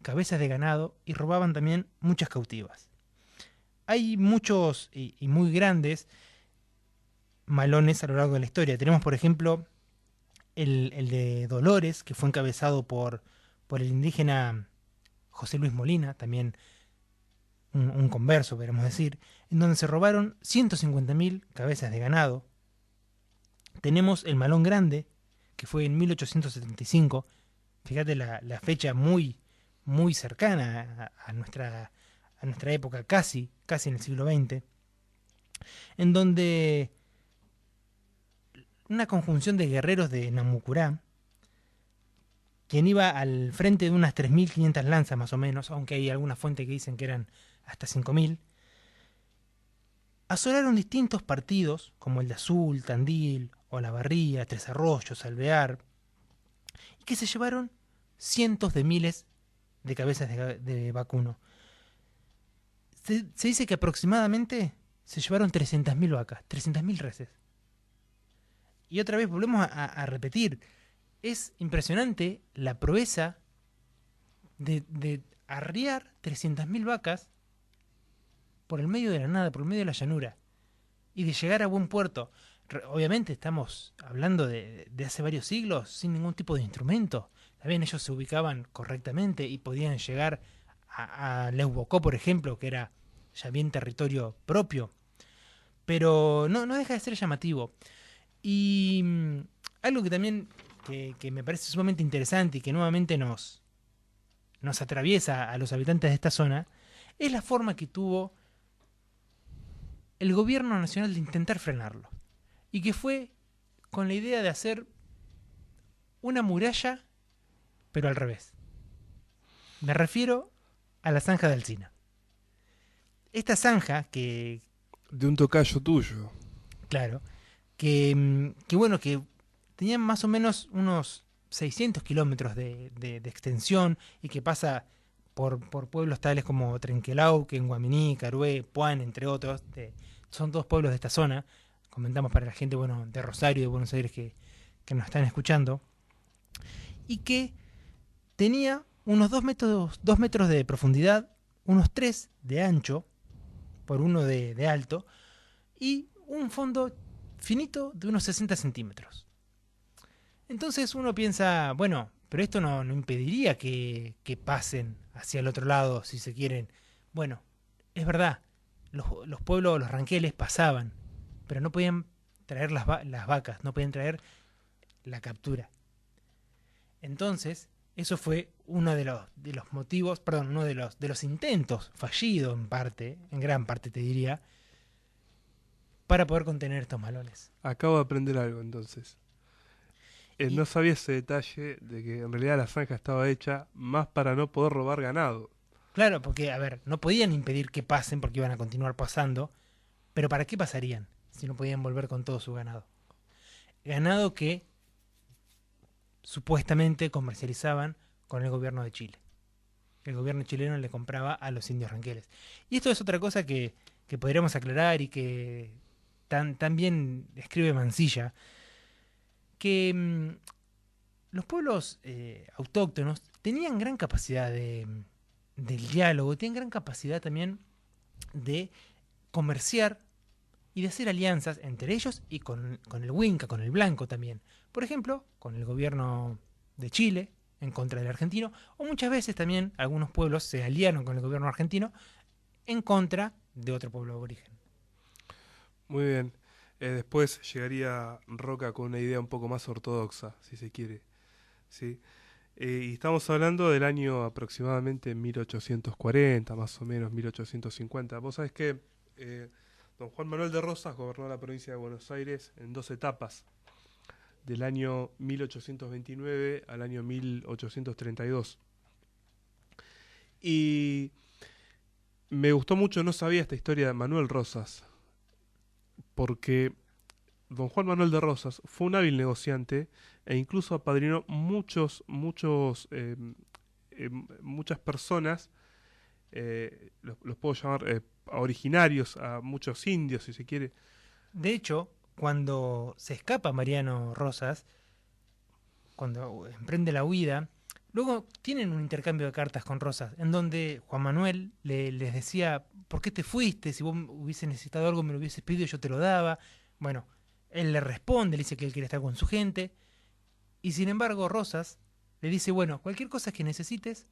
cabezas de ganado y robaban también muchas cautivas. Hay muchos y muy grandes malones a lo largo de la historia. Tenemos, por ejemplo, el de Dolores, que fue encabezado por el indígena José Luis Molina, también un converso, podríamos decir, en donde se robaron 150.000 cabezas de ganado. Tenemos el Malón Grande, que fue en 1875, fíjate la fecha muy cercana a nuestra época, casi en el siglo XX, en donde una conjunción de guerreros de Namucurá, quien iba al frente de unas 3.500 lanzas más o menos, aunque hay alguna fuente que dicen que eran hasta 5.000, asolaron distintos partidos, como el de Azul, Tandil, Olavarría, Tres Arroyos, Alvear, y que se llevaron cientos de miles de cabezas de vacuno. Se dice que aproximadamente se llevaron 300.000 vacas, 300.000 reses. Y otra vez volvemos a repetir, es impresionante la proeza de arriar 300.000 vacas por el medio de la nada, por el medio de la llanura, y de llegar a buen puerto. Obviamente estamos hablando de hace varios siglos sin ningún tipo de instrumento. También ellos se ubicaban correctamente y podían llegar a Leucocó, por ejemplo, que era ya bien territorio propio. Pero no deja de ser llamativo. Y algo que también que me parece sumamente interesante y que nuevamente nos atraviesa a los habitantes de esta zona es la forma que tuvo el gobierno nacional de intentar frenarlo. Y que fue con la idea de hacer una muralla, pero al revés. Me refiero a la zanja de Alsina. Esta zanja que... De un tocayo tuyo. Claro. Que bueno, que tenía más o menos unos 600 kilómetros de extensión y que pasa por pueblos tales como Trenquelauquen, Guaminí, Carué, Puan, entre otros. Son todos pueblos de esta zona. Comentamos para la gente de Rosario y de Buenos Aires que nos están escuchando. Y que tenía unos 2 metros de profundidad, unos 3 de ancho, por 1 de alto, y un fondo finito de unos 60 centímetros. Entonces uno piensa, bueno, pero esto no impediría que pasen hacia el otro lado, si se quieren. Bueno, es verdad, los pueblos, los ranqueles pasaban, pero no podían traer las vacas, no podían traer la captura. Entonces, eso fue uno de los motivos, perdón, uno de los intentos fallidos en gran parte te diría, para poder contener estos malones. Acabo de aprender algo entonces. No sabía ese detalle de que en realidad la zanja estaba hecha más para no poder robar ganado. Claro, porque, a ver, no podían impedir que pasen porque iban a continuar pasando, pero ¿para qué pasarían si no podían volver con todo su ganado? Ganado que supuestamente comercializaban con el gobierno de Chile. El gobierno chileno le compraba a los indios ranqueles. Y esto es otra cosa que podríamos aclarar y que también escribe Mansilla, que los pueblos autóctonos tenían gran capacidad del diálogo, tenían gran capacidad también de comerciar y de hacer alianzas entre ellos y con el Huinca, con el Blanco también. Por ejemplo, con el gobierno de Chile en contra del argentino, o muchas veces también algunos pueblos se aliaron con el gobierno argentino en contra de otro pueblo aborigen. Muy bien. Después llegaría Roca con una idea un poco más ortodoxa, si se quiere. ¿Sí? Y estamos hablando del año aproximadamente 1840, más o menos 1850. Vos sabés que don Juan Manuel de Rosas gobernó la provincia de Buenos Aires en 2 etapas, del año 1829 al año 1832. Y me gustó mucho, no sabía esta historia de Manuel Rosas, porque don Juan Manuel de Rosas fue un hábil negociante e incluso apadrinó muchas personas, los puedo llamar originarios, a muchos indios, si se quiere. De hecho, cuando se escapa Mariano Rosas, cuando emprende la huida, luego tienen un intercambio de cartas con Rosas, en donde Juan Manuel les decía, ¿por qué te fuiste? Si vos hubieses necesitado algo, me lo hubieses pedido, yo te lo daba. Bueno, él le responde, le dice que él quiere estar con su gente, y sin embargo Rosas le dice, bueno, cualquier cosa que necesites,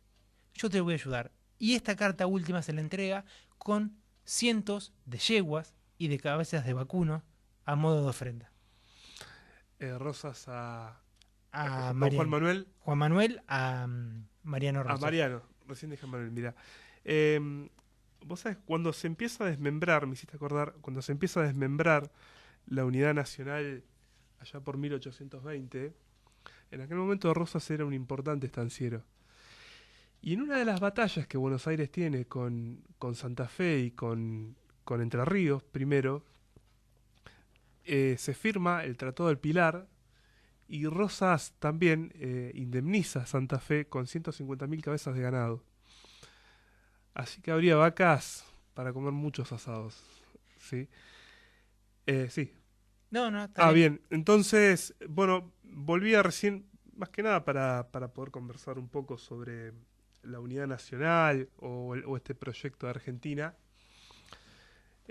yo te voy a ayudar. Y esta carta última se la entrega con cientos de yeguas y de cabezas de vacuno a modo de ofrenda. Rosas a Juan Manuel. Juan Manuel a Mariano Rosas. A Mariano, recién dije Manuel, mira. Vos sabés, cuando se empieza a desmembrar, me hiciste acordar, cuando se empieza a desmembrar la unidad nacional allá por 1820, en aquel momento Rosas era un importante estanciero. Y en una de las batallas que Buenos Aires tiene con Santa Fe y con Entre Ríos, primero, se firma el Tratado del Pilar, y Rosas también indemniza a Santa Fe con 150.000 cabezas de ganado. Así que habría vacas para comer muchos asados. ¿Sí? Sí. No, está bien. Entonces, bueno, volvía recién, más que nada para poder conversar un poco sobre la unidad nacional o este proyecto de Argentina.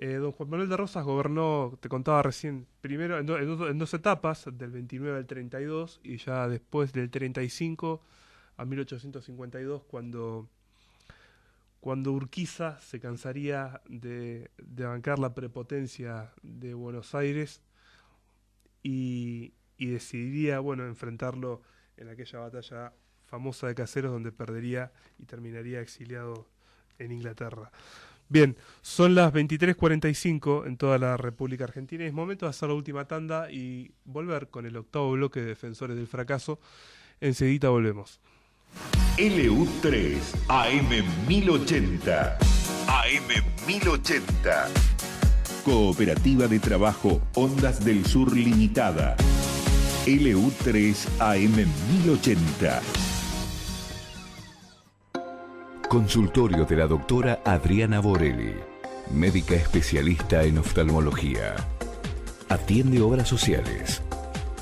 Don Juan Manuel de Rosas gobernó, te contaba recién, primero en dos etapas, del 29 al 32, y ya después del 35 a 1852, cuando Urquiza se cansaría de bancar la prepotencia de Buenos Aires y decidiría, enfrentarlo en aquella batalla famosa de Caseros, donde perdería y terminaría exiliado en Inglaterra. Bien, son las 23:45 en toda la República Argentina y es momento de hacer la última tanda y volver con el octavo bloque de Defensores del Fracaso. Enseguida volvemos. LU3 AM 1080. AM 1080. Cooperativa de Trabajo Ondas del Sur Limitada. LU3 AM 1080. Consultorio de la doctora Adriana Borelli, médica especialista en oftalmología. Atiende obras sociales.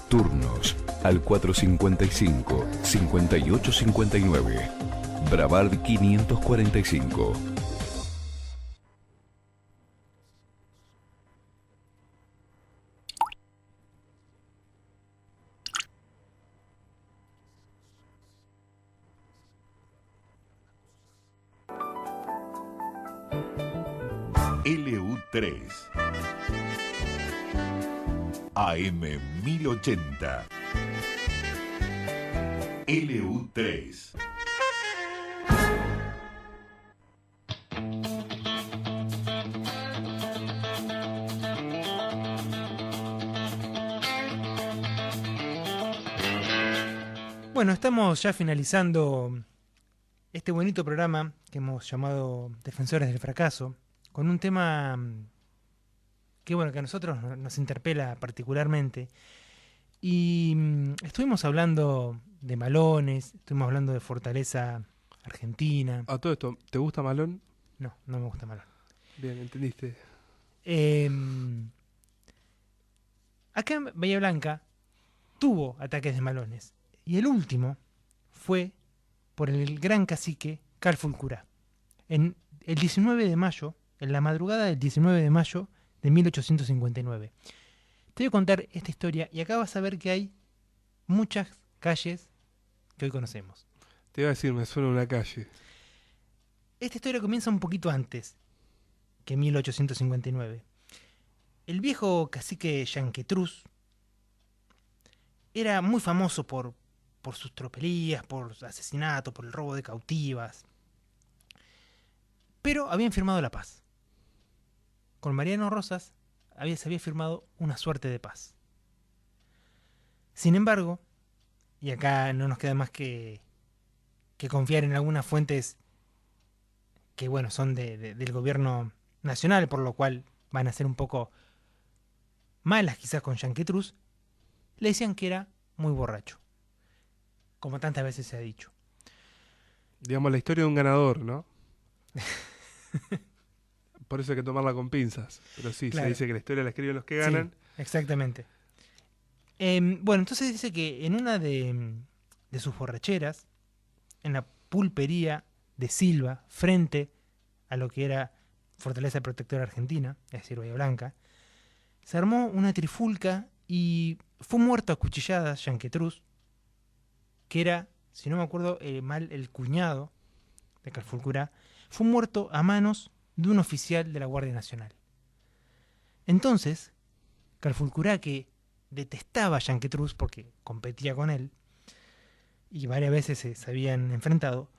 Turnos al 455-5859. Brabard 545. LU3 AM 1080. LU3. Bueno, estamos ya finalizando este bonito programa que hemos llamado Defensores del Fracaso, con un tema que a nosotros nos interpela particularmente. Y estuvimos hablando de Malones, estuvimos hablando de Fortaleza Argentina. A todo esto, ¿te gusta Malón? No, no me gusta Malón. Bien, entendiste. Acá en Bahía Blanca tuvo ataques de Malones. Y el último fue por el gran cacique Calfulcurá. En el 19 de mayo, en la madrugada del 19 de mayo de 1859. Te voy a contar esta historia y acá vas a ver que hay muchas calles que hoy conocemos. Te iba a decir, me suena una calle. Esta historia comienza un poquito antes que 1859. El viejo cacique Yanquetruz era muy famoso por sus tropelías, por asesinatos, por el robo de cautivas. Pero habían firmado la paz. Con Mariano Rosas se había firmado una suerte de paz. Sin embargo, y acá no nos queda más que confiar en algunas fuentes que son del gobierno nacional, por lo cual van a ser un poco malas quizás con Yanquetruz, le decían que era muy borracho, como tantas veces se ha dicho. Digamos, la historia de un ganador, ¿no? Por eso hay que tomarla con pinzas. Pero sí, claro. Se dice que la historia la escriben los que ganan. Sí, exactamente. Entonces dice que en una de sus borracheras, en la pulpería de Silva, frente a lo que era Fortaleza Protectora Argentina, es decir, Bahía Blanca, se armó una trifulca y fue muerto a cuchilladas Yanquetruz, que era, si no me acuerdo mal, el cuñado de Calfulcurá, fue muerto a manos de un oficial de la Guardia Nacional. Entonces, Calfulcurá, que detestaba a Yanquetruz porque competía con él, y varias veces se habían enfrentado,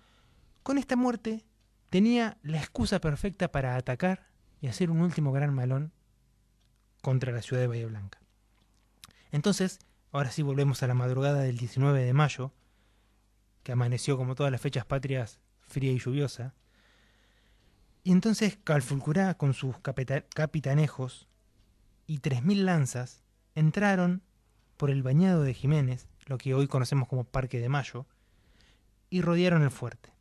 con esta muerte tenía la excusa perfecta para atacar y hacer un último gran malón contra la ciudad de Bahía Blanca. Entonces, ahora sí volvemos a la madrugada del 19 de mayo, que amaneció como todas las fechas patrias fría y lluviosa. Y entonces Calfulcurá, con sus capitanejos y 3.000 lanzas, entraron por el Bañado de Jiménez, lo que hoy conocemos como Parque de Mayo, y rodearon el fuerte.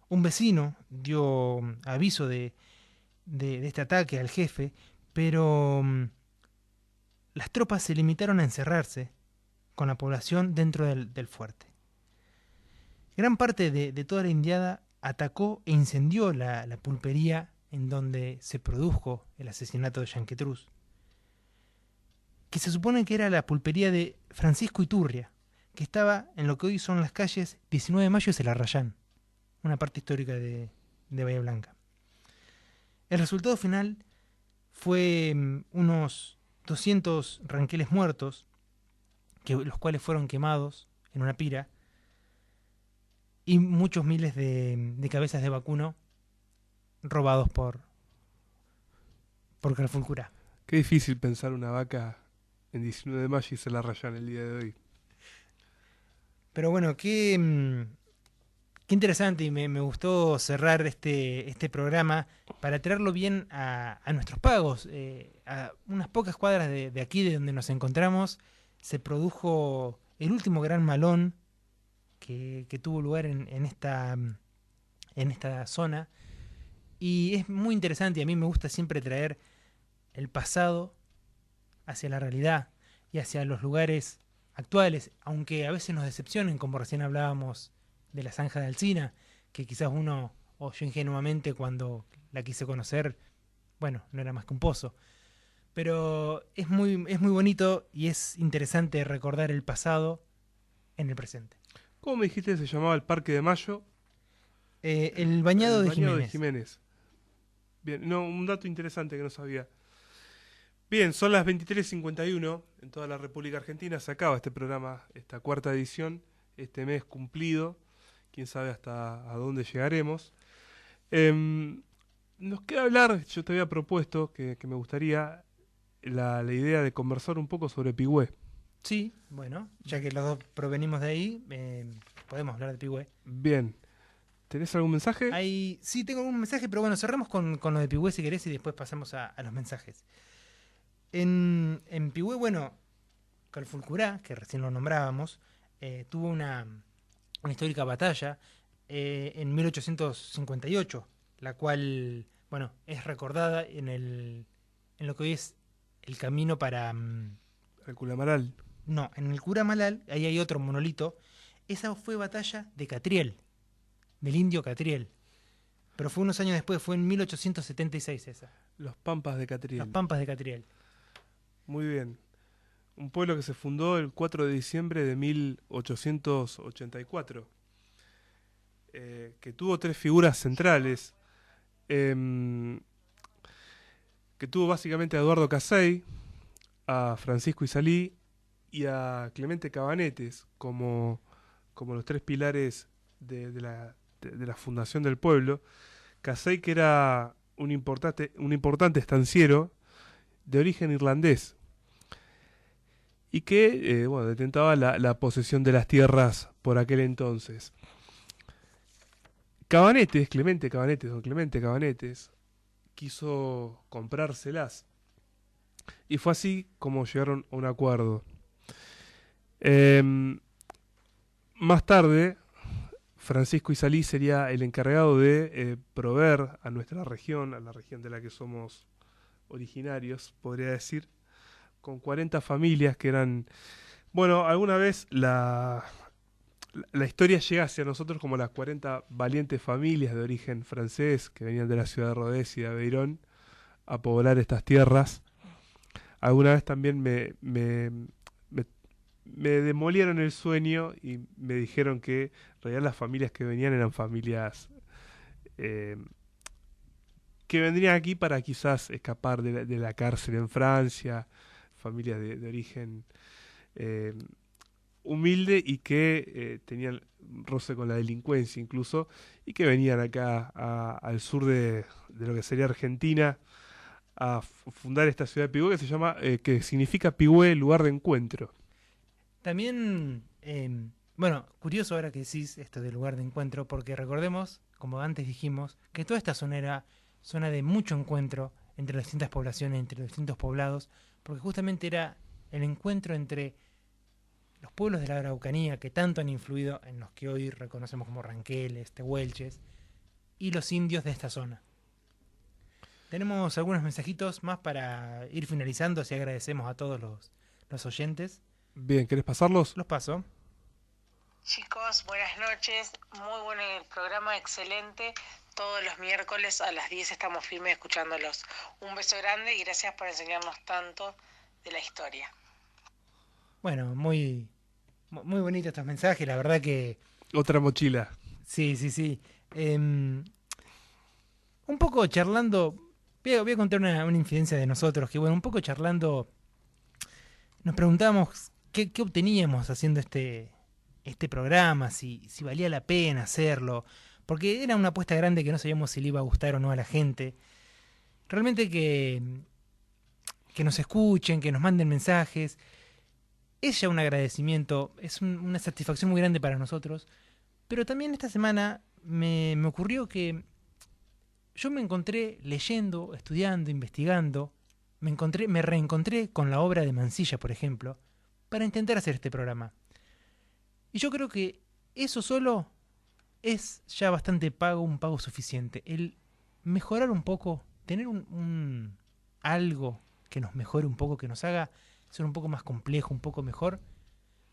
Un vecino dio aviso de este ataque al jefe, pero las tropas se limitaron a encerrarse con la población dentro del fuerte. Gran parte de toda la indiada atacó e incendió la pulpería en donde se produjo el asesinato de Yanquetruz, que se supone que era la pulpería de Francisco Iturria, que estaba en lo que hoy son las calles 19 de Mayo y Celarrayán, una parte histórica de Bahía Blanca. El resultado final fue unos 200 ranqueles muertos, los cuales fueron quemados en una pira, y muchos miles de cabezas de vacuno robados por Carfulcurá. Qué difícil pensar una vaca en 19 de mayo y Celarrayán el día de hoy. Pero bueno, qué interesante, y me gustó cerrar este programa para traerlo bien a nuestros pagos. A unas pocas cuadras de aquí, de donde nos encontramos, se produjo el último gran malón que tuvo lugar en esta zona. Y es muy interesante, y a mí me gusta siempre traer el pasado hacia la realidad y hacia los lugares actuales, aunque a veces nos decepcionen, como recién hablábamos de la zanja de Alsina, que quizás uno, o yo ingenuamente cuando la quise conocer, bueno, no era más que un pozo. Pero es muy bonito y es interesante recordar el pasado en el presente. ¿Cómo me dijiste se llamaba el Parque de Mayo? El Bañado de Jiménez. Bien, no, un dato interesante que no sabía. Bien, son las 23:51 en toda la República Argentina. Se acaba este programa, esta cuarta edición, este mes cumplido. Quién sabe hasta a dónde llegaremos. Nos queda hablar, yo te había propuesto que me gustaría la idea de conversar un poco sobre Pigüé. Sí, bueno, ya que los dos provenimos de ahí, podemos hablar de Pigüé. Bien. ¿Tenés algún mensaje? Sí, tengo un mensaje, pero bueno, cerremos con lo de Pigüé si querés y después pasamos a los mensajes. En Pigüé, bueno, Calfulcurá, que recién lo nombrábamos, tuvo una histórica batalla en 1858, la cual, bueno, es recordada en lo que hoy es el camino para... ¿El Curamaral? No, en el Curamaral, ahí hay otro monolito. Esa fue batalla de Catriel, del indio Catriel. Pero fue unos años después, fue en 1876 esa. Los Pampas de Catriel. Los Pampas de Catriel. Muy bien. Un pueblo que se fundó el 4 de diciembre de 1884. Que tuvo tres figuras centrales. Que tuvo básicamente a Eduardo Casey, a Francisco Izalí y a Clemente Cabanetes como los tres pilares de la fundación del pueblo. Casey, que era un importante estanciero de origen irlandés y que detentaba la posesión de las tierras por aquel entonces. Clemente Cabanetes quiso comprárselas y fue así como llegaron a un acuerdo. Más tarde, Francisco Izalí sería el encargado de proveer a nuestra región, a la región de la que somos originarios, podría decir, con 40 familias que eran... Bueno, alguna vez la historia llega hacia nosotros como las 40 valientes familias de origen francés que venían de la ciudad de Rodez y de Aveyron a poblar estas tierras. Alguna vez también me demolieron el sueño y me dijeron que en realidad las familias que venían eran familias que vendrían aquí para quizás escapar de la cárcel en Francia, familias de origen humilde y que tenían roce con la delincuencia incluso, y que venían acá al sur de lo que sería Argentina a fundar esta ciudad de Pigüé que significa Pigüé, lugar de encuentro. También, curioso ahora que decís esto del lugar de encuentro, porque recordemos, como antes dijimos, que toda esta zona era zona de mucho encuentro entre las distintas poblaciones, entre los distintos poblados, porque justamente era el encuentro entre los pueblos de la Araucanía que tanto han influido en los que hoy reconocemos como ranqueles, tehuelches, y los indios de esta zona. Tenemos algunos mensajitos más para ir finalizando, así agradecemos a todos los oyentes. Bien, ¿querés pasarlos? Los paso. Chicos, buenas noches, muy bueno el programa, excelente. Todos los miércoles a las 10 estamos firmes escuchándolos. Un beso grande y gracias por enseñarnos tanto de la historia. Bueno, muy bonitos estos mensajes, la verdad que... Otra mochila. Sí. Un poco charlando, voy a contar una infidencia de nosotros, que bueno, un poco charlando, nos preguntábamos qué obteníamos haciendo este programa, si valía la pena hacerlo, porque era una apuesta grande que no sabíamos si le iba a gustar o no a la gente. Realmente que nos escuchen, que nos manden mensajes, es ya un agradecimiento, es una satisfacción muy grande para nosotros, pero también esta semana me ocurrió que yo me encontré leyendo, estudiando, investigando, me reencontré con la obra de Mansilla, por ejemplo, para intentar hacer este programa. Y yo creo que eso solo es ya bastante un pago suficiente. El mejorar un poco, tener algo que nos mejore un poco, que nos haga ser un poco más complejo, un poco mejor,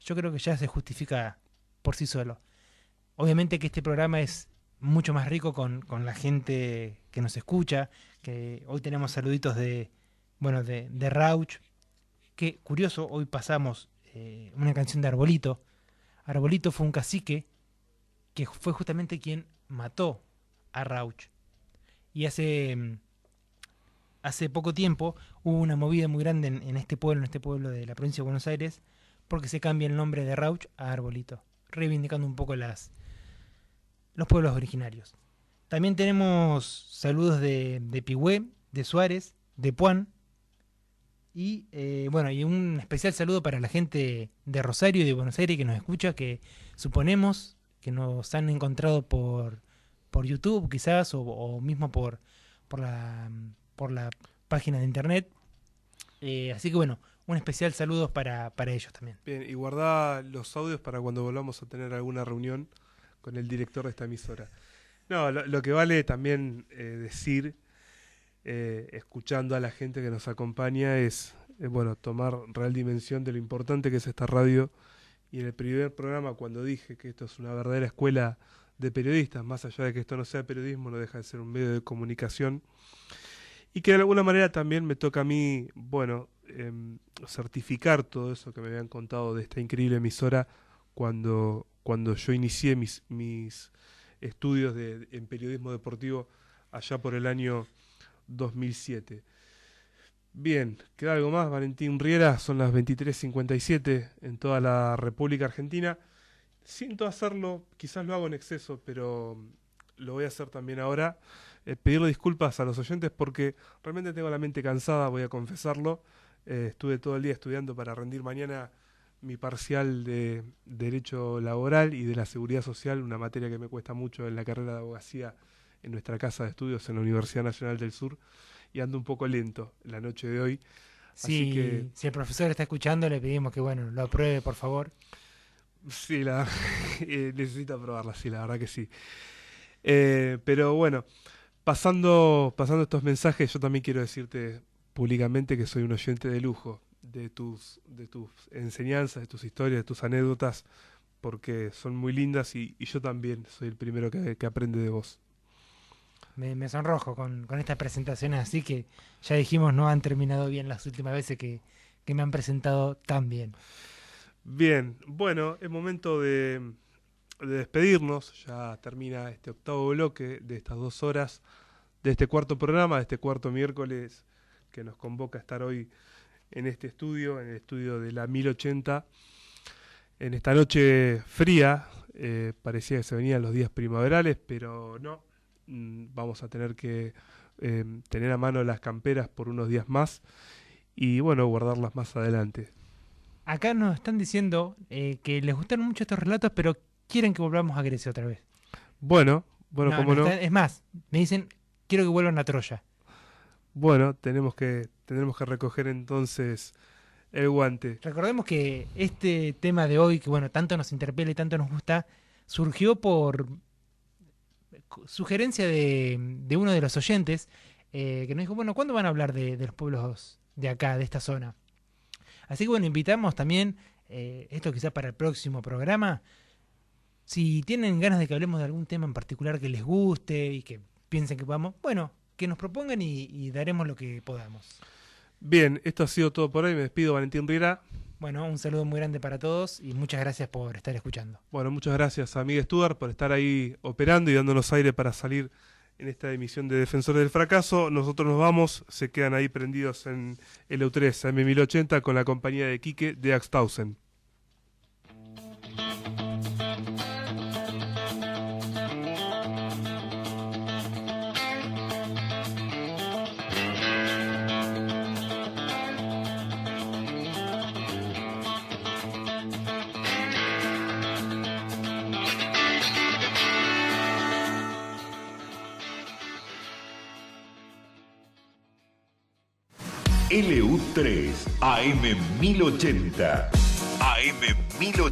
yo creo que ya se justifica por sí solo. Obviamente que este programa es mucho más rico con la gente que nos escucha, que hoy tenemos saluditos de Rauch, que curioso, hoy pasamos una canción de Arbolito. Arbolito fue un cacique que fue justamente quien mató a Rauch. Y hace poco tiempo hubo una movida muy grande en este pueblo de la provincia de Buenos Aires, porque se cambia el nombre de Rauch a Arbolito, reivindicando un poco los pueblos originarios. También tenemos saludos de Pigüé, de Suárez, de Puan, y un especial saludo para la gente de Rosario y de Buenos Aires que nos escucha, que suponemos que nos han encontrado por YouTube quizás, o mismo por la página de internet. Así que bueno, un especial saludo para ellos también. Bien, y guardá los audios para cuando volvamos a tener alguna reunión con el director de esta emisora. No, lo que vale también decir, escuchando a la gente que nos acompaña, es tomar real dimensión de lo importante que es esta radio. Y en el primer programa, cuando dije que esto es una verdadera escuela de periodistas, más allá de que esto no sea periodismo, no deja de ser un medio de comunicación, y que de alguna manera también me toca a mí, certificar todo eso que me habían contado de esta increíble emisora cuando yo inicié mis estudios en periodismo deportivo allá por el año 2007. Bien, ¿queda algo más? Valentín Riera, son las 23:57 en toda la República Argentina. Siento hacerlo, quizás lo hago en exceso, pero lo voy a hacer también ahora. Pedirle disculpas a los oyentes porque realmente tengo la mente cansada, voy a confesarlo. Estuve todo el día estudiando para rendir mañana mi parcial de Derecho Laboral y de la Seguridad Social, una materia que me cuesta mucho en la carrera de abogacía en nuestra casa de estudios en la Universidad Nacional del Sur, y ando un poco lento la noche de hoy. Sí, así que, si el profesor está escuchando, le pedimos que lo apruebe, por favor. Sí, necesito aprobarla, sí, la verdad que sí. Pero bueno, pasando estos mensajes, yo también quiero decirte públicamente que soy un oyente de lujo de tus enseñanzas, de tus historias, de tus anécdotas, porque son muy lindas y yo también soy el primero que aprende de vos. Me sonrojo con estas presentaciones, así que ya dijimos, no han terminado bien las últimas veces que me han presentado tan bien. Bien, bueno, es momento de despedirnos. Ya termina este octavo bloque de estas 2 horas de este cuarto programa, de este cuarto miércoles que nos convoca a estar hoy en este estudio, en el estudio de la 1080. En esta noche fría, parecía que se venían los días primaverales, pero no. Vamos a tener que tener a mano las camperas por unos días más y guardarlas más adelante. Acá nos están diciendo que les gustaron mucho estos relatos, pero quieren que volvamos a Grecia otra vez. Bueno, cómo no. Es más, me dicen, quiero que vuelvan a Troya. Bueno, tenemos que recoger entonces el guante. Recordemos que este tema de hoy, que tanto nos interpela y tanto nos gusta, surgió por sugerencia de uno de los oyentes, que nos dijo, ¿cuándo van a hablar de los pueblos de acá, de esta zona? Así que invitamos también, esto quizás para el próximo programa, Si tienen ganas de que hablemos de algún tema en particular que les guste y que piensen que podamos, bueno, que nos propongan y daremos lo que podamos. Bien, esto ha sido todo por hoy. Me despido, Valentín Riera. Bueno, un saludo muy grande para todos y muchas gracias por estar escuchando. Bueno, muchas gracias a Miguel Stuart por estar ahí operando y dándonos aire para salir en esta emisión de Defensores del Fracaso. Nosotros nos vamos, se quedan ahí prendidos en LU3 AM1080 con la compañía de Quique de Axtausen. LU3 AM1080. AM1080.